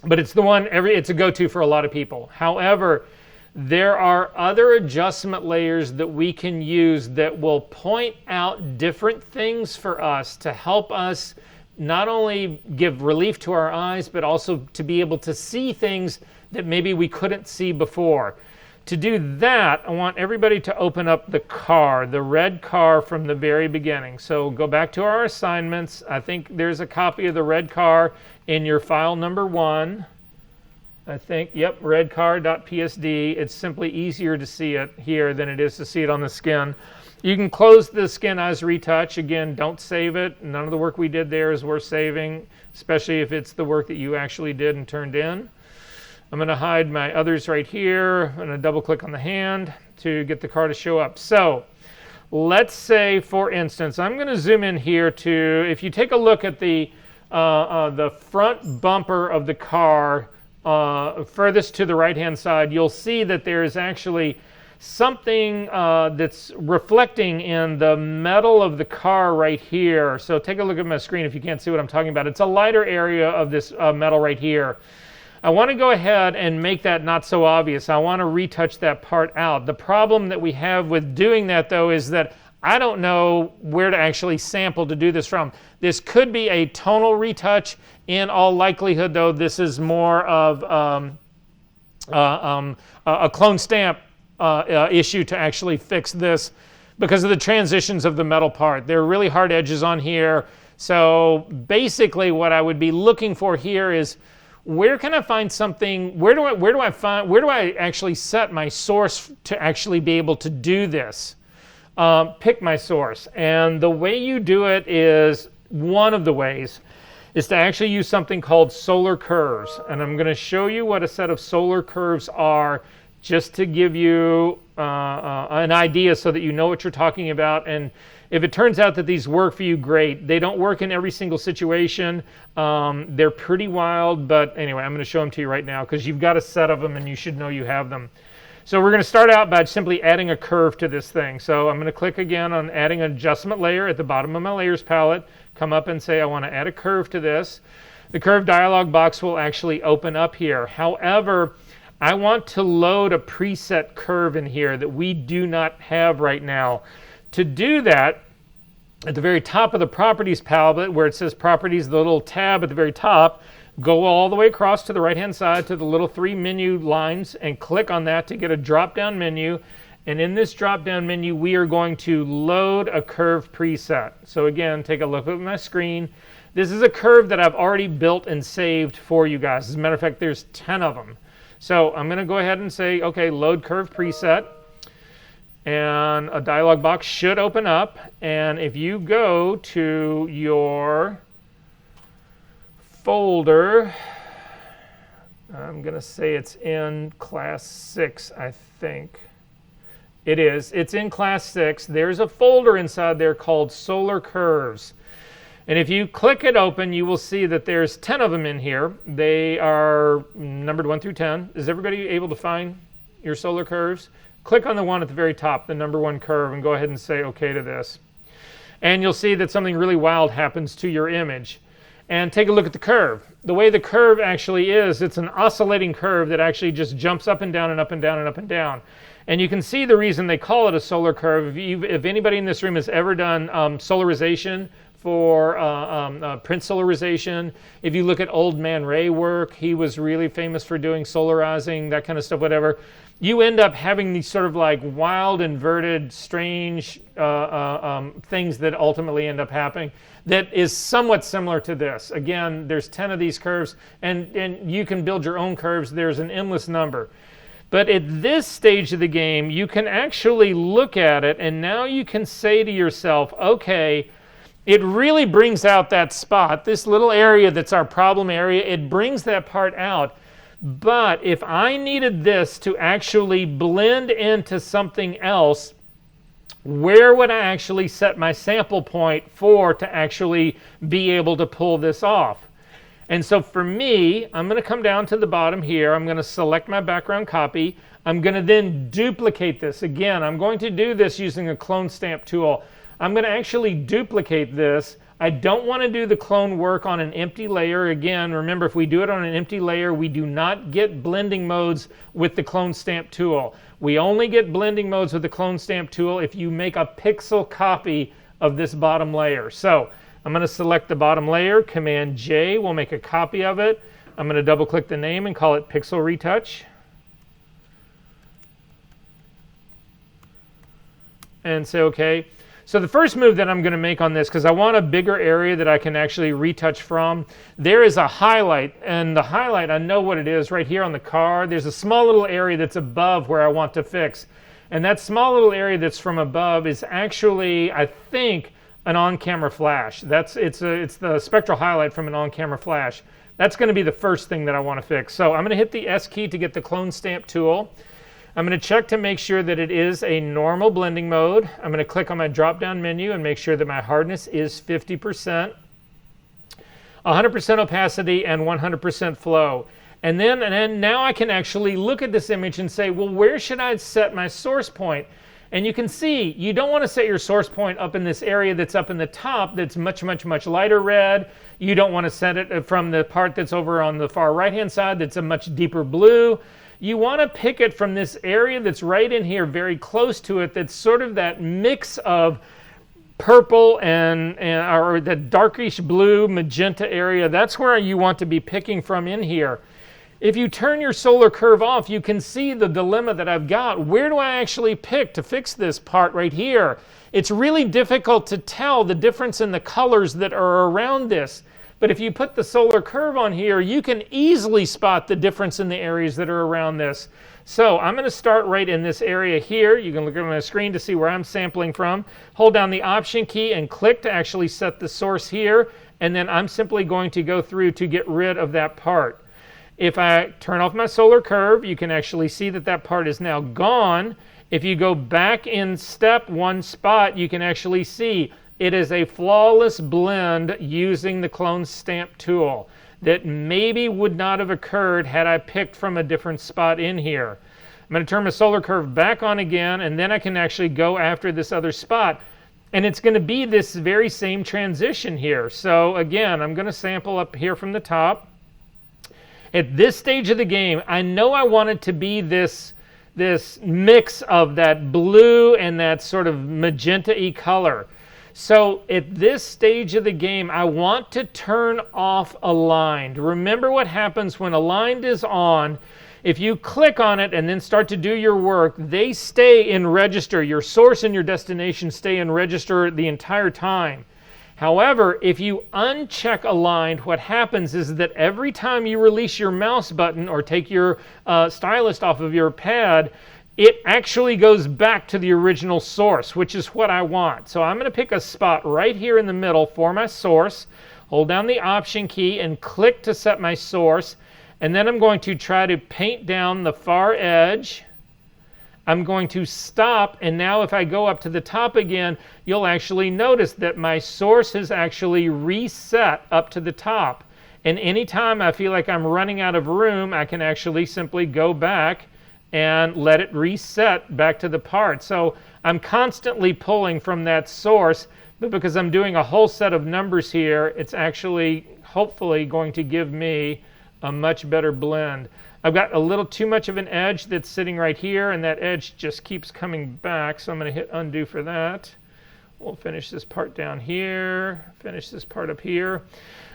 but it's the one, it's a go-to for a lot of people. However, there are other adjustment layers that we can use that will point out different things for us to help us not only give relief to our eyes, but also to be able to see things that maybe we couldn't see before. To do that, I want everybody to open up the car, the red car from the very beginning. So go back to our assignments. I think there's a copy of the red car in your file number 1. I think, yep, redcar.psd. It's simply easier to see it here than it is to see it on the skin. You can close the skin as retouch. Again, don't save it. None of the work we did there is worth saving, especially if it's the work that you actually did and turned in. I'm going to hide my others right here. I'm going to double click on the hand to get the car to show up. So let's say, for instance, I'm going to zoom in here to, if you take a look at the front bumper of the car furthest to the right-hand side, you'll see that there's actually something that's reflecting in the metal of the car right here. So take a look at my screen if you can't see what I'm talking about. It's a lighter area of this metal right here. I want to go ahead and make that not so obvious. I want to retouch that part out. The problem that we have with doing that, though, is that I don't know where to actually sample to do this from. This could be a tonal retouch. In all likelihood, though, this is more of a clone stamp issue to actually fix this because of the transitions of the metal part. There are really hard edges on here. So basically what I would be looking for here is, where can I find something, where do I actually set my source to actually be able to do this? Pick my source. And the way you do it is, one of the ways is to actually use something called solar curves. And I'm going to show you what a set of solar curves are, just to give you an idea so that you know what you're talking about. And if it turns out that these work for you, great. They don't work in every single situation. They're pretty wild, but anyway, I'm going to show them to you right now because you've got a set of them and you should know you have them. So we're going to start out by simply adding a curve to this thing. So I'm going to click again on adding an adjustment layer at the bottom of my layers palette, come up and say I want to add a curve to this. The curve dialog box will actually open up here. However, I want to load a preset curve in here that we do not have right now. To do that, at the very top of the Properties palette, where it says Properties, the little tab at the very top, go all the way across to the right-hand side to the little 3 menu lines and click on that to get a drop-down menu. And in this drop-down menu, we are going to load a curve preset. So again, take a look at my screen. This is a curve that I've already built and saved for you guys. As a matter of fact, there's 10 of them. So I'm going to go ahead and say, okay, load curve preset. And a dialog box should open up. And if you go to your folder, I'm going to say it's in class 6, I think. It is. It's in class 6. There's a folder inside there called Solar Curves. And if you click it open, you will see that there's 10 of them in here. They are numbered 1 through 10. Is everybody able to find your solar curves? Click on the one at the very top, the number 1 curve, and go ahead and say OK to this. And you'll see that something really wild happens to your image. And take a look at the curve. The way the curve actually is, it's an oscillating curve that actually just jumps up and down and up and down and up and down. And you can see the reason they call it a solar curve. If anybody in this room has ever done solarization for print solarization, if you look at Old Man Ray work, he was really famous for doing solarizing, that kind of stuff, whatever. You end up having these sort of like wild, inverted, strange things that ultimately end up happening that is somewhat similar to this. Again, there's 10 of these curves, and you can build your own curves. There's an endless number. But at this stage of the game, you can actually look at it, and now you can say to yourself, okay, it really brings out that spot, this little area that's our problem area, it brings that part out. But if I needed this to actually blend into something else, where would I actually set my sample point for to actually be able to pull this off? And so for me, I'm going to come down to the bottom here. I'm going to select my background copy. I'm going to then duplicate this. Again, I'm going to do this using a clone stamp tool. I'm going to actually duplicate this. I don't want to do the clone work on an empty layer. Again, remember, if we do it on an empty layer, we do not get blending modes with the clone stamp tool. We only get blending modes with the clone stamp tool if you make a pixel copy of this bottom layer. So I'm going to select the bottom layer, Command J will make a copy of it. I'm going to double click the name and call it Pixel Retouch. And say OK. So the first move that I'm going to make on this, because I want a bigger area that I can actually retouch from, there is a highlight. And the highlight, I know what it is right here on the car. There's a small little area that's above where I want to fix. And that small little area that's from above is actually, I think, an on-camera flash. It's the spectral highlight from an on-camera flash. That's going to be the first thing that I want to fix. So I'm going to hit the S key to get the clone stamp tool. I'm going to check to make sure that it is a normal blending mode. I'm going to click on my drop-down menu and make sure that my hardness is 50%, 100% opacity, and 100% flow. And then now I can actually look at this image and say, well, where should I set my source point? And you can see, you don't want to set your source point up in this area that's up in the top that's much, much, much lighter red. You don't want to set it from the part that's over on the far right-hand side that's a much deeper blue. You want to pick it from this area that's right in here, very close to it, that's sort of that mix of purple or the darkish blue, magenta area. That's where you want to be picking from in here. If you turn your solar curve off, you can see the dilemma that I've got. Where do I actually pick to fix this part right here? It's really difficult to tell the difference in the colors that are around this. But if you put the solar curve on here, you can easily spot the difference in the areas that are around this. So I'm going to start right in this area here. You can look at my screen to see where I'm sampling from. Hold down the Option key and click to actually set the source here. And then I'm simply going to go through to get rid of that part. If I turn off my solar curve, you can actually see that that part is now gone. If you go back in step one spot, you can actually see it is a flawless blend using the clone stamp tool that maybe would not have occurred had I picked from a different spot in here. I'm going to turn my solar curve back on again, and then I can actually go after this other spot. And it's going to be this very same transition here. So again, I'm going to sample up here from the top. At this stage of the game, I know I want it to be this mix of that blue and that sort of magenta-y color. So at this stage of the game, I want to turn off aligned. Remember what happens when aligned is on. If you click on it and then start to do your work, they stay in register. Your source and your destination stay in register the entire time. However, if you uncheck aligned, what happens is that every time you release your mouse button or take your stylus off of your pad, it actually goes back to the original source, which is what I want. So I'm going to pick a spot right here in the middle for my source, hold down the Option key and click to set my source, and then I'm going to try to paint down the far edge. I'm going to stop, and now if I go up to the top again, you'll actually notice that my source has actually reset up to the top. And anytime I feel like I'm running out of room, I can actually simply go back and let it reset back to the part. So I'm constantly pulling from that source, but because I'm doing a whole set of numbers here, it's actually hopefully going to give me a much better blend. I've got a little too much of an edge that's sitting right here, and that edge just keeps coming back, so I'm going to hit undo for that. We'll finish this part down here, finish this part up here.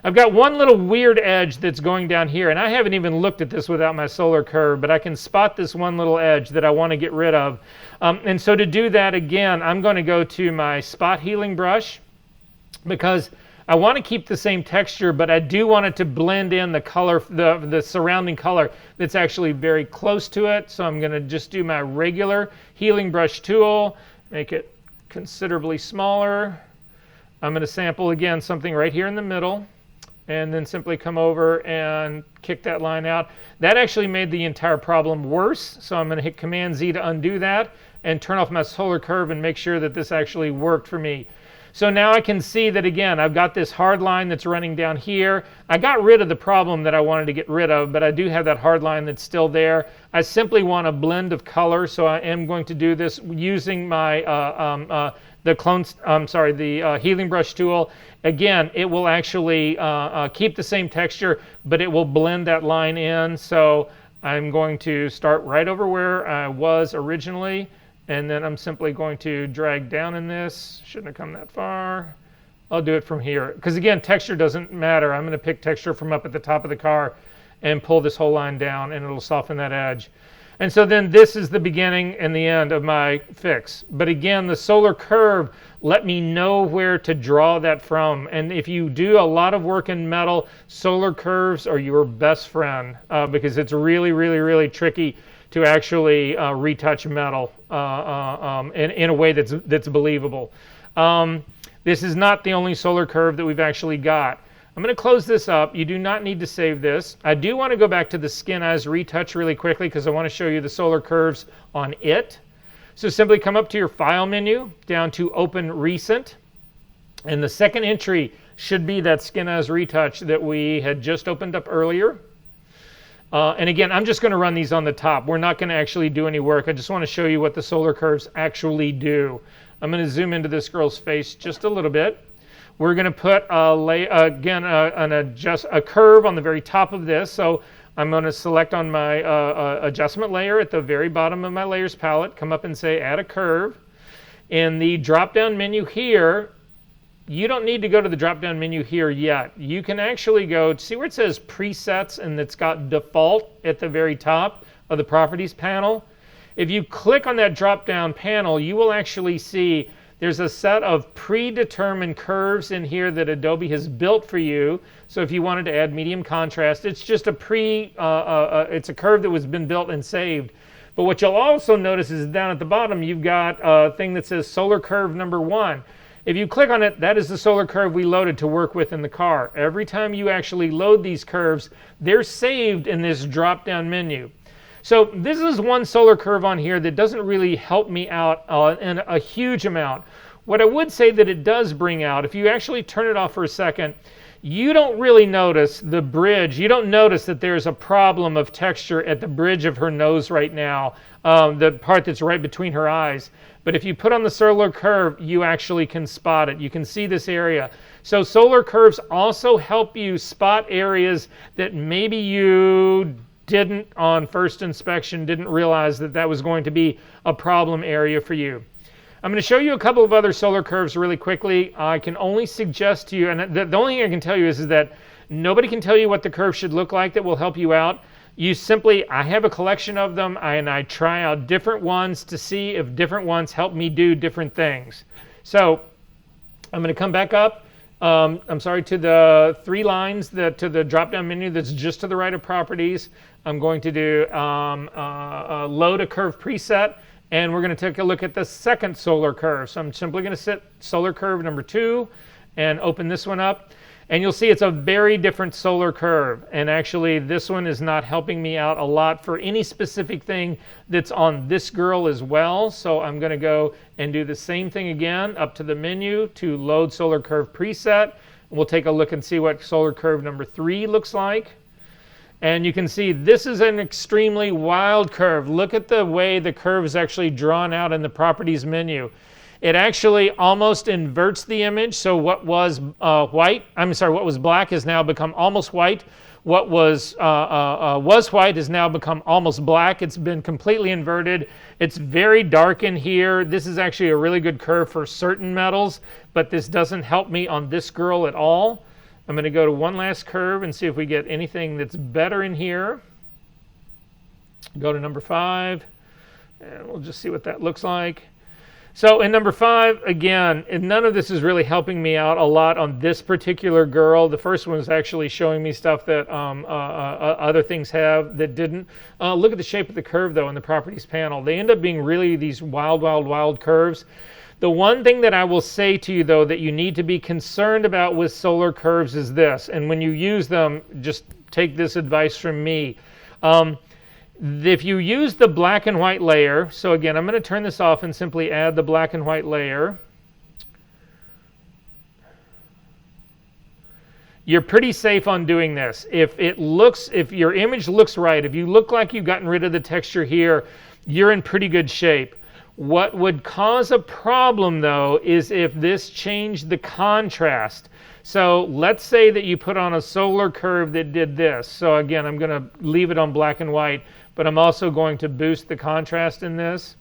I've got one little weird edge that's going down here, and I haven't even looked at this without my solar curve, but I can spot this one little edge that I want to get rid of. And so to do that, again, I'm going to go to my spot healing brush, because I want to keep the same texture, but I do want it to blend in the color, the surrounding color that's actually very close to it. So I'm going to just do my regular healing brush tool, make it considerably smaller. I'm going to sample again something right here in the middle, and then simply come over and kick that line out. That actually made the entire problem worse, so I'm going to hit Command Z to undo that and turn off my solar curve and make sure that this actually worked for me. So now I can see that, again, I've got this hard line that's running down here. I got rid of the problem that I wanted to get rid of, but I do have that hard line that's still there. I simply want a blend of color, so I am going to do this using my the healing brush tool, again, it will actually keep the same texture, but it will blend that line in. So I'm going to start right over where I was originally, and then I'm simply going to drag down in this. Shouldn't have come that far. I'll do it from here, because again, texture doesn't matter. I'm going to pick texture from up at the top of the car and pull this whole line down, and it'll soften that edge. And so then this is the beginning and the end of my fix. But again, the solar curve let me know where to draw that from. And if you do a lot of work in metal, solar curves are your best friend, because it's really, really, really tricky to actually retouch metal in a way that's believable. This is not the only solar curve that we've actually got. I'm going to close this up. You do not need to save this. I do want to go back to the Skin Eyes Retouch really quickly because I want to show you the solar curves on it. So simply come up to your File menu, down to Open Recent, and the second entry should be that Skin Eyes Retouch that we had just opened up earlier. And again, I'm just going to run these on the top. We're not going to actually do any work. I just want to show you what the solar curves actually do. I'm going to zoom into this girl's face just a little bit. We're going to put a curve on the very top of this. So I'm going to select on my adjustment layer at the very bottom of my layers palette, come up and say add a curve. In the drop down menu here, you don't need to go to the drop down menu here yet. You can actually go, see where it says presets and it's got default at the very top of the properties panel. If you click on that drop down panel, you will actually see there's a set of predetermined curves in here that Adobe has built for you. So if you wanted to add medium contrast, it's just it's a curve that was been built and saved. But what you'll also notice is down at the bottom, you've got a thing that says solar curve number 1. If you click on it, that is the solar curve we loaded to work with in the car. Every time you actually load these curves, they're saved in this drop-down menu. So this is one solar curve on here that doesn't really help me out in a huge amount. What I would say that it does bring out, if you actually turn it off for a second, you don't really notice the bridge. You don't notice that there's a problem of texture at the bridge of her nose right now, the part that's right between her eyes. But if you put on the solar curve, you actually can spot it. You can see this area. So solar curves also help you spot areas that maybe you didn't on first inspection, didn't realize that that was going to be a problem area for you. I'm going to show you a couple of other solar curves really quickly. I can only suggest to you, and the only thing I can tell you is that nobody can tell you what the curve should look like that will help you out. You simply, I have a collection of them and I try out different ones to see if different ones help me do different things. So I'm going to come back up. To the 3 lines, to the drop-down menu that's just to the right of properties. I'm going to do load a curve preset, and we're going to take a look at the second solar curve. So I'm simply going to set solar curve number 2 and open this one up. And you'll see it's a very different solar curve. And actually, this one is not helping me out a lot for any specific thing that's on this girl as well. So I'm going to go and do the same thing again, up to the menu to load solar curve preset. We'll take a look and see what solar curve number 3 looks like. And you can see this is an extremely wild curve. Look at the way the curve is actually drawn out in the properties menu. It actually almost inverts the image. So what was what was black has now become almost white. What was white has now become almost black. It's been completely inverted. It's very dark in here. This is actually a really good curve for certain metals, but this doesn't help me on this girl at all. I'm going to go to one last curve and see if we get anything that's better in here. Go to number 5, and we'll just see what that looks like. So in number 5, again, none of this is really helping me out a lot on this particular girl. The first one is actually showing me stuff that other things have that didn't. Look at the shape of the curve, though, in the properties panel. They end up being really these wild, wild, wild curves. The one thing that I will say to you, though, that you need to be concerned about with solar curves is this. And when you use them, just take this advice from me. If you use the black and white layer, so again, I'm going to turn this off and simply add the black and white layer. You're pretty safe on doing this. If your image looks right, if you look like you've gotten rid of the texture here, you're in pretty good shape. What would cause a problem though is if this changed the contrast. So let's say that you put on a solar curve that did this. So again, I'm going to leave it on black and white, but I'm also going to boost the contrast in this.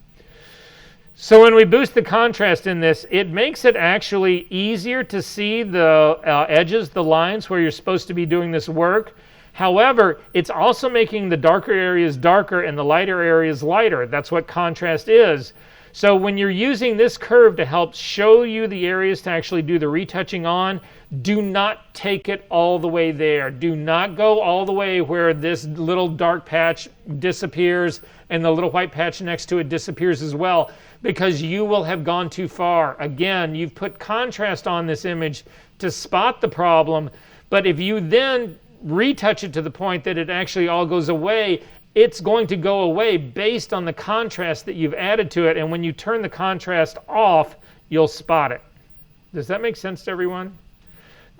So when we boost the contrast in this, it makes it actually easier to see the edges, the lines where you're supposed to be doing this work. However, it's also making the darker areas darker and the lighter areas lighter. That's what contrast is. So when you're using this curve to help show you the areas to actually do the retouching on, do not take it all the way there. Do not go all the way where this little dark patch disappears and the little white patch next to it disappears as well, because you will have gone too far. Again, you've put contrast on this image to spot the problem, but if you then retouch it to the point that it actually all goes away, it's going to go away based on the contrast that you've added to it, and when you turn the contrast off, you'll spot it. Does that make sense to everyone?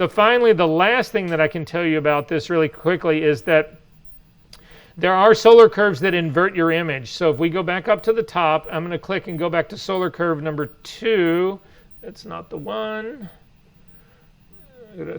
Finally, the last thing that I can tell you about this really quickly is that there are solar curves that invert your image. So if we go back up to the top, I'm going to click and go back to solar curve number 2. That's not the one.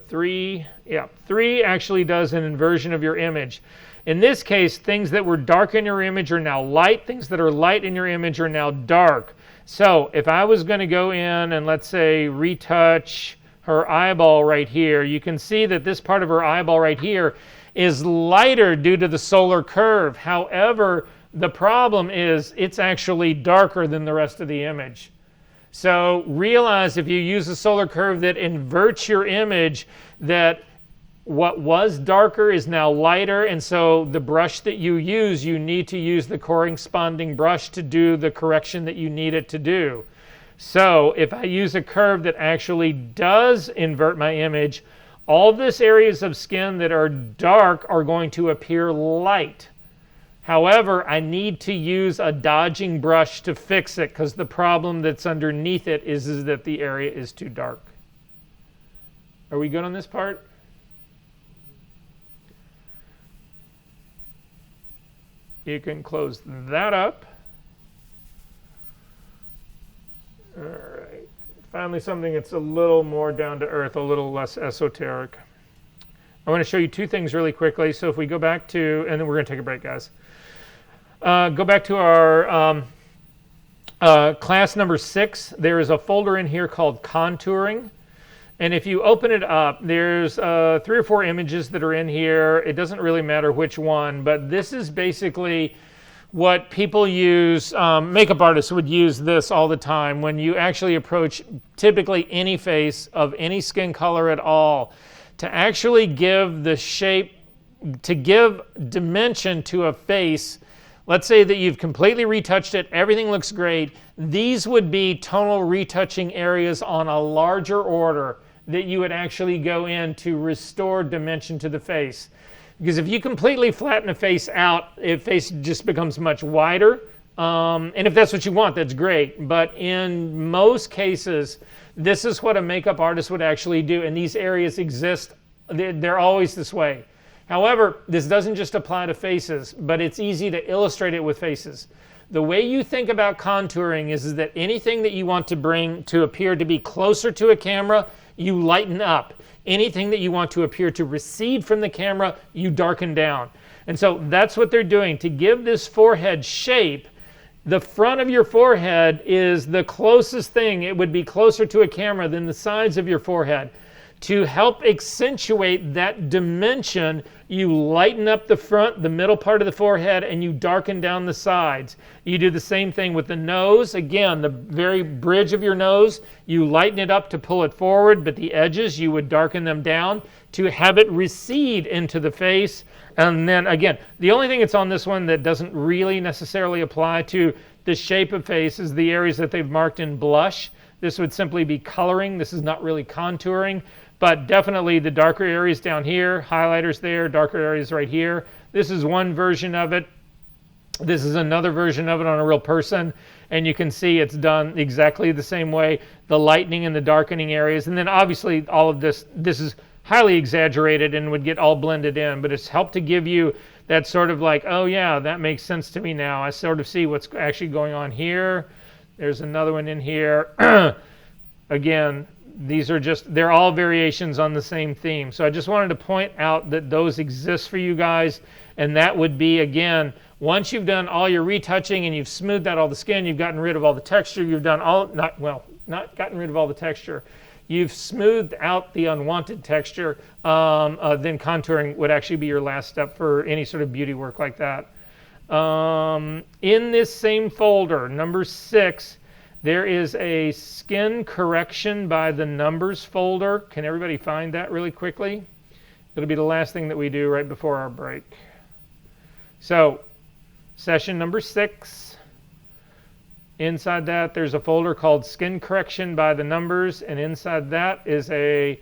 3. Yeah, 3 actually does an inversion of your image. In this case, things that were dark in your image are now light. Things that are light in your image are now dark. So if I was going to go in and let's say retouch her eyeball right here, you can see that this part of her eyeball right here is lighter due to the solar curve. However, the problem is it's actually darker than the rest of the image. So realize if you use a solar curve that inverts your image, that what was darker is now lighter, and so the brush that you use, you need to use the corresponding brush to do the correction that you need it to do. So if I use a curve that actually does invert my image, all this areas of skin that are dark are going to appear light. However, I need to use a dodging brush to fix it, because the problem that's underneath it is that the area is too dark. Are we good on this part? You can close that up. All right. Finally, something that's a little more down to earth, a little less esoteric. I want to show you 2 things really quickly. So if we go back to, and then we're going to take a break, guys. Go back to our class number 6. There is a folder in here called Contouring. And if you open it up, there's 3 or 4 images that are in here. It doesn't really matter which one, but this is basically what people use. Makeup artists would use this all the time when you actually approach typically any face of any skin color at all, to actually give the shape, to give dimension to a face. Let's say that you've completely retouched it, everything looks great. These would be tonal retouching areas on a larger order that you would actually go in to restore dimension to the face. Because if you completely flatten a face out, the face just becomes much wider. And if that's what you want, that's great. But in most cases, this is what a makeup artist would actually do. And these areas exist, they're always this way. However, this doesn't just apply to faces, but it's easy to illustrate it with faces. The way you think about contouring is that anything that you want to bring to appear to be closer to a camera, you lighten up. Anything that you want to appear to recede from the camera, you darken down. And so that's what they're doing. To give this forehead shape, the front of your forehead is the closest thing. It would be closer to a camera than the sides of your forehead. To help accentuate that dimension, you lighten up the front, the middle part of the forehead, and you darken down the sides. You do the same thing with the nose. Again, the very bridge of your nose, you lighten it up to pull it forward, but the edges, you would darken them down to have it recede into the face. And then again, the only thing that's on this one that doesn't really necessarily apply to the shape of face is the areas that they've marked in blush. This would simply be coloring. This is not really contouring. But definitely the darker areas down here, highlighters there, darker areas right here. This is one version of it. This is another version of it on a real person. And you can see it's done exactly the same way, the lightening and the darkening areas. And then obviously all of this is highly exaggerated and would get all blended in. But it's helped to give you that sort of like, oh yeah, that makes sense to me now. I sort of see what's actually going on here. There's another one in here. Again, these are just, they're all variations on the same theme. So I just wanted to point out that those exist for you guys. And that would be, again, once you've done all your retouching and you've smoothed out all the skin, you've gotten rid of all the texture, you've done all, not gotten rid of all the texture, you've smoothed out the unwanted texture, then contouring would actually be your last step for any sort of beauty work like that. In this same folder, number 6, there is a skin correction by the numbers folder. Can everybody find that really quickly? It'll be the last thing that we do right before our break. So, session number 6. Inside that, there's a folder called Skin Correction by the Numbers, and inside that is an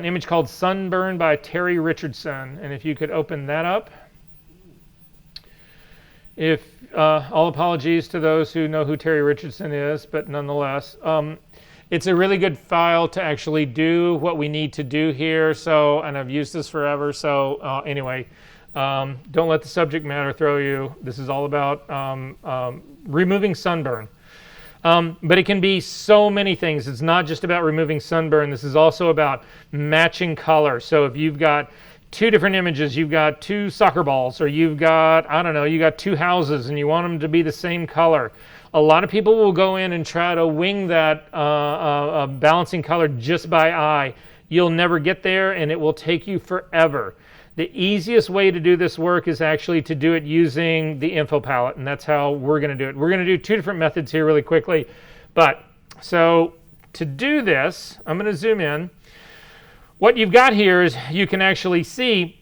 image called Sunburn by Terry Richardson. And if you could open that up. All apologies to those who know who Terry Richardson is, but nonetheless, it's a really good file to actually do what we need to do here. So, and I've used this forever. So anyway, don't let the subject matter throw you. This is all about removing sunburn. But it can be so many things. It's not just about removing sunburn. This is also about matching color. So if you've got 2 different images, you've got 2 soccer balls, or you've got, I don't know, you got 2 houses and you want them to be the same color. A lot of people will go in and try to wing that balancing color just by eye. You'll never get there, and it will take you forever. The easiest way to do this work is actually to do it using the info palette, and that's how we're going to do it. We're going to do 2 different methods here really quickly. But so to do this, I'm going to zoom in. What you've got here is you can actually see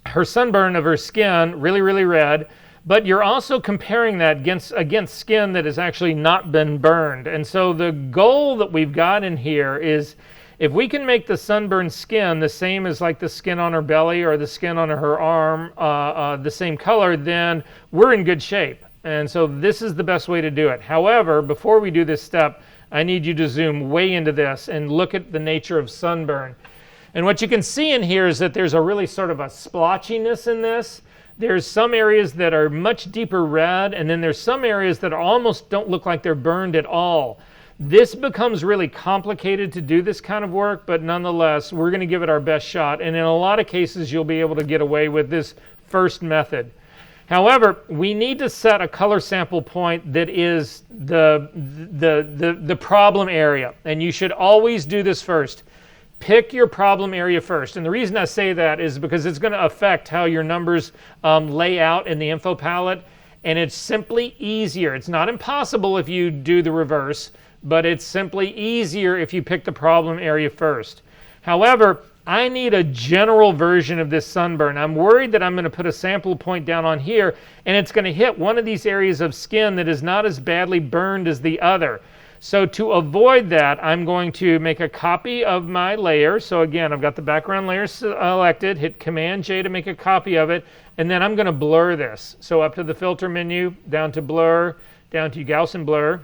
her sunburn of her skin, really, really red, but you're also comparing that against skin that has actually not been burned. And so the goal that we've got in here is if we can make the sunburned skin the same as like the skin on her belly or the skin on her arm, the same color, then we're in good shape. And so this is the best way to do it. However, before we do this step, I need you to zoom way into this and look at the nature of sunburn. And what you can see in here is that there's a really sort of a splotchiness in this. There's some areas that are much deeper red, and then there's some areas that almost don't look like they're burned at all. This becomes really complicated to do this kind of work, but nonetheless, we're going to give it our best shot. And in a lot of cases, you'll be able to get away with this first method. However, we need to set a color sample point that is the problem area. And you should always do this first. Pick your problem area first. And the reason I say that is because it's going to affect how your numbers lay out in the info palette. And it's simply easier. It's not impossible if you do the reverse, but it's simply easier if you pick the problem area first. However, I need a general version of this sunburn. I'm worried that I'm going to put a sample point down on here and it's going to hit one of these areas of skin that is not as badly burned as the other. So to avoid that, I'm going to make a copy of my layer. So again, I've got the background layer selected, hit Command J to make a copy of it, and then I'm going to blur this. So up to the filter menu, down to blur, down to Gaussian Blur.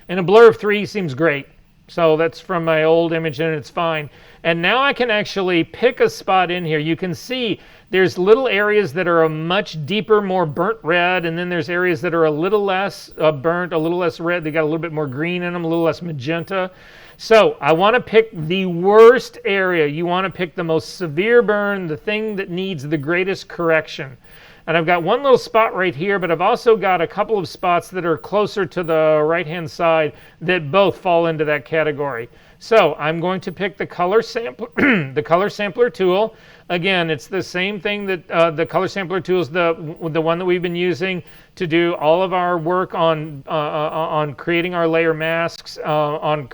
And a blur of 3 seems great. So that's from my old image and it's fine. And now I can actually pick a spot in here. You can see there's little areas that are a much deeper, more burnt red, and then there's areas that are a little less burnt, a little less red. They got a little bit more green in them, a little less magenta. So I want to pick the worst area. You want to pick the most severe burn, the thing that needs the greatest correction. And I've got one little spot right here, but I've also got a couple of spots that are closer to the right-hand side that both fall into that category. So I'm going to pick the color sampler, the color sampler tool. Again, it's the same thing that the color sampler tool is the one that we've been using to do all of our work on creating our layer masks,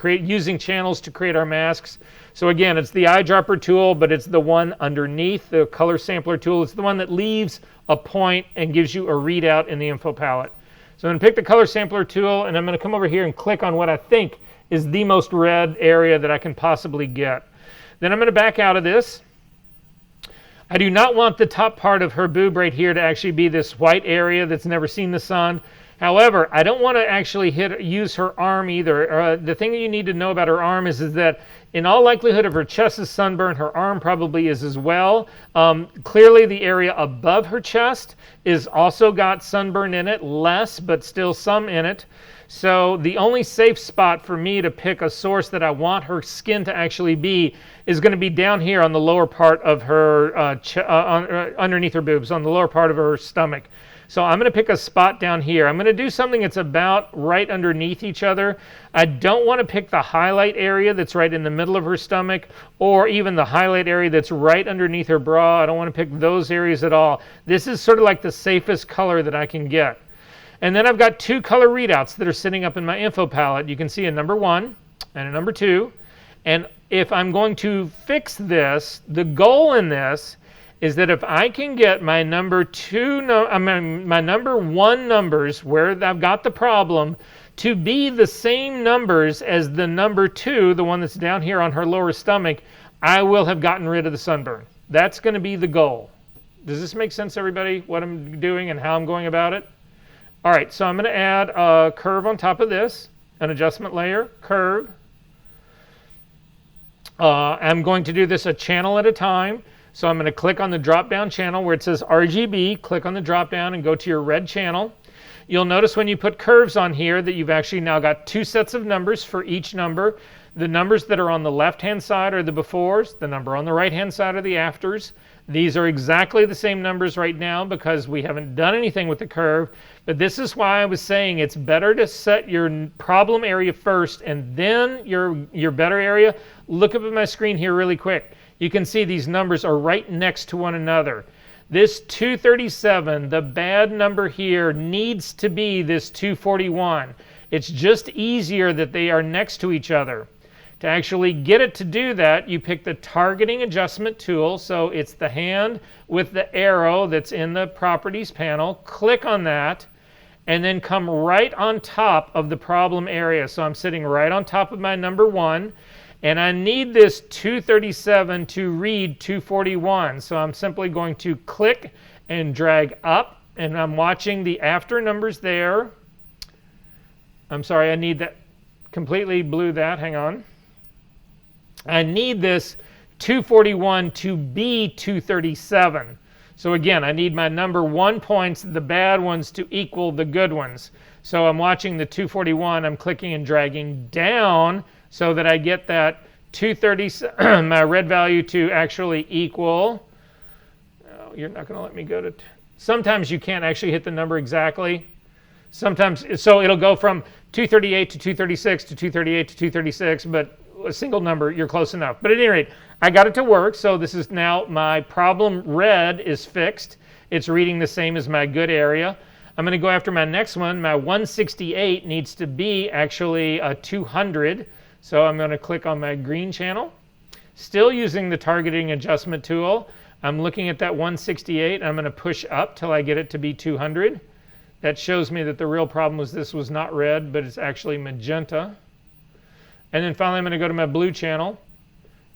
using channels to create our masks. So again, it's the eyedropper tool, but it's the one underneath the color sampler tool. It's the one that leaves a point and gives you a readout in the info palette. So I'm going to pick the color sampler tool, and I'm going to come over here and click on what I think is the most red area that I can possibly get. Then I'm going to back out of this. I do not want the top part of her boob right here to actually be this white area that's never seen the sun. However, I don't want to actually use her arm either. The thing that you need to know about her arm is that In all likelihood, if her chest is sunburned, her arm probably is as well. Clearly, the area above her chest is also got sunburn in it, less, but still some in it. So the only safe spot for me to pick a source that I want her skin to actually be is going to be down here on the lower part of her, underneath her boobs, on the lower part of her stomach. So I'm going to pick a spot down here. I'm going to do something that's about right underneath each other. I don't want to pick the highlight area that's right in the middle of her stomach, or even the highlight area that's right underneath her bra. I don't want to pick those areas at all. This is sort of like the safest color that I can get. And then I've got two color readouts that are sitting up in my info palette. You can see a number 1 and a number 2. And if I'm going to fix this, the goal in this is that if I can get my number 1 numbers where I've got the problem to be the same numbers as the number 2, the one that's down here on her lower stomach, I will have gotten rid of the sunburn. That's going to be the goal. Does this make sense, everybody, what I'm doing and how I'm going about it? All right, so I'm going to add a curve on top of this, an adjustment layer, curve. I'm going to do this a channel at a time. So I'm going to click on the drop-down channel where it says RGB, click on the drop-down and go to your red channel. You'll notice when you put curves on here that you've actually now got 2 sets of numbers for each number. The numbers that are on the left-hand side are the befores, the number on the right-hand side are the afters. These are exactly the same numbers right now because we haven't done anything with the curve, but this is why I was saying it's better to set your problem area first and then your better area. Look up at my screen here really quick. You can see these numbers are right next to one another. This 237, the bad number here, needs to be this 241. It's just easier that they are next to each other. To actually get it to do that, you pick the targeting adjustment tool. So it's the hand with the arrow that's in the properties panel. Click on that and then come right on top of the problem area. So I'm sitting right on top of my number 1. And I need this 237 to read 241. So I'm simply going to click and drag up. And I'm watching the after numbers there. I'm sorry, I need that. Completely blew that. Hang on. I need this 241 to be 237. So again, I need my number 1 points, the bad ones, to equal the good ones. So I'm watching the 241. I'm clicking and dragging down so that I get that 237, my red value to actually equal. Oh, you're not going to let me go to. Sometimes you can't actually hit the number exactly. Sometimes, so it'll go from 238 to 236 to 238 to 236, but a single number, you're close enough. But at any rate, I got it to work. So this is now my problem red is fixed. It's reading the same as my good area. I'm going to go after my next one. My 168 needs to be actually a 200. So I'm going to click on my green channel. Still using the targeting adjustment tool. I'm looking at that 168. I'm going to push up till I get it to be 200. That shows me that the real problem was this was not red, but it's actually magenta. And then finally, I'm going to go to my blue channel,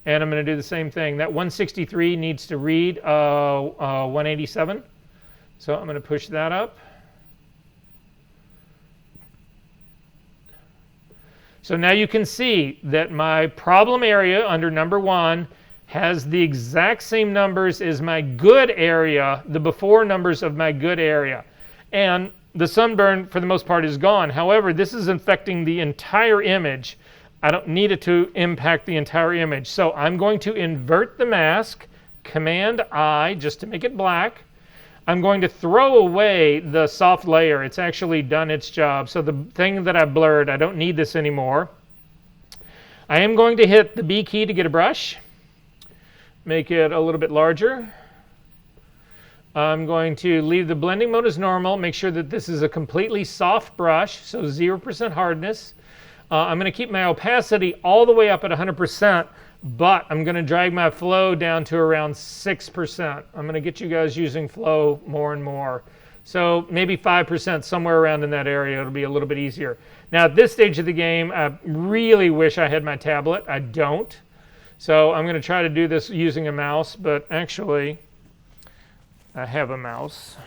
and I'm going to do the same thing. That 163 needs to read 187. So I'm going to push that up. So now you can see that my problem area under number 1 has the exact same numbers as my good area, the before numbers of my good area. And the sunburn, for the most part, is gone. However, this is infecting the entire image. I don't need it to impact the entire image. So I'm going to invert the mask, Command I, just to make it black. I'm going to throw away the soft layer. It's actually done its job. So the thing that I blurred, I don't need this anymore. I am going to hit the B key to get a brush. Make it a little bit larger. I'm going to leave the blending mode as normal. Make sure that this is a completely soft brush, so 0% hardness. I'm going to keep my opacity all the way up at 100%, but I'm going to drag my flow down to around 6%. I'm going to get you guys using flow more and more. So maybe 5%, somewhere around in that area. It'll be a little bit easier. Now at this stage of the game, I really wish I had my tablet. I don't. So I'm going to try to do this using a mouse, but actually I have a mouse.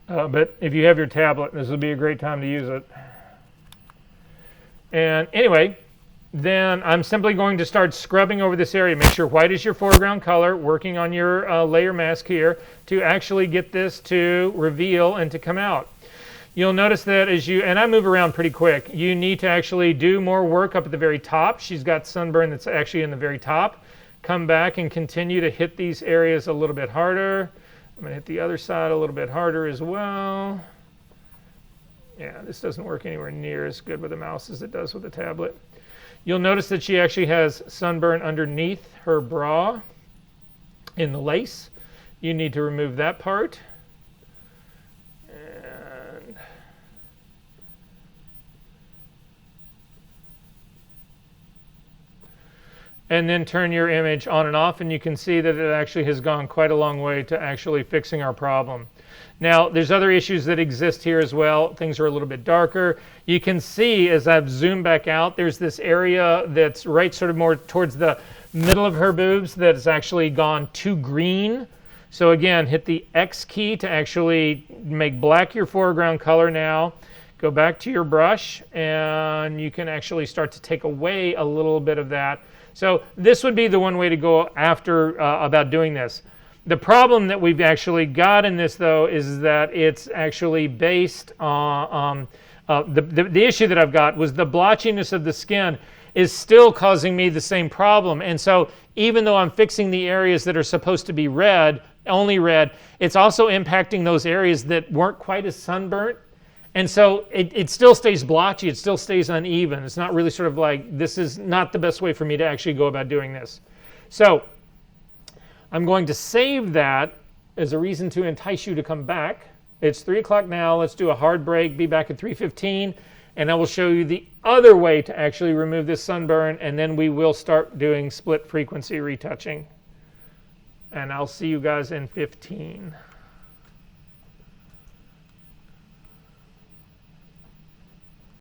But if you have your tablet, this would be a great time to use it. And anyway, then I'm simply going to start scrubbing over this area. Make sure white is your foreground color, working on your layer mask here to actually get this to reveal and to come out. You'll notice that as you, and I move around pretty quick, you need to actually do more work up at the very top. She's got sunburn that's actually in the very top. Come back and continue to hit these areas a little bit harder. I'm going to hit the other side a little bit harder as well. Yeah, this doesn't work anywhere near as good with the mouse as it does with the tablet. You'll notice that she actually has sunburn underneath her bra in the lace. You need to remove that part. And then turn your image on and off, and you can see that it actually has gone quite a long way to actually fixing our problem. Now, there's other issues that exist here as well. Things are a little bit darker. You can see as I've zoomed back out, there's this area that's right sort of more towards the middle of her boobs that has actually gone too green. So again, hit the X key to actually make black your foreground color now. Go back to your brush, and you can actually start to take away a little bit of that. So this would be the one way to go after about doing this. The problem that we've actually got in this, though, is that it's actually based on the issue that I've got was the blotchiness of the skin is still causing me the same problem. And so even though I'm fixing the areas that are supposed to be red, only red, it's also impacting those areas that weren't quite as sunburnt. And so it still stays blotchy, it still stays uneven. It's not really sort of like, this is not the best way for me to actually go about doing this. So I'm going to save that as a reason to entice you to come back. It's 3 o'clock now, let's do a hard break, be back at 3:15, and I will show you the other way to actually remove this sunburn, and then we will start doing split frequency retouching. And I'll see you guys in 15.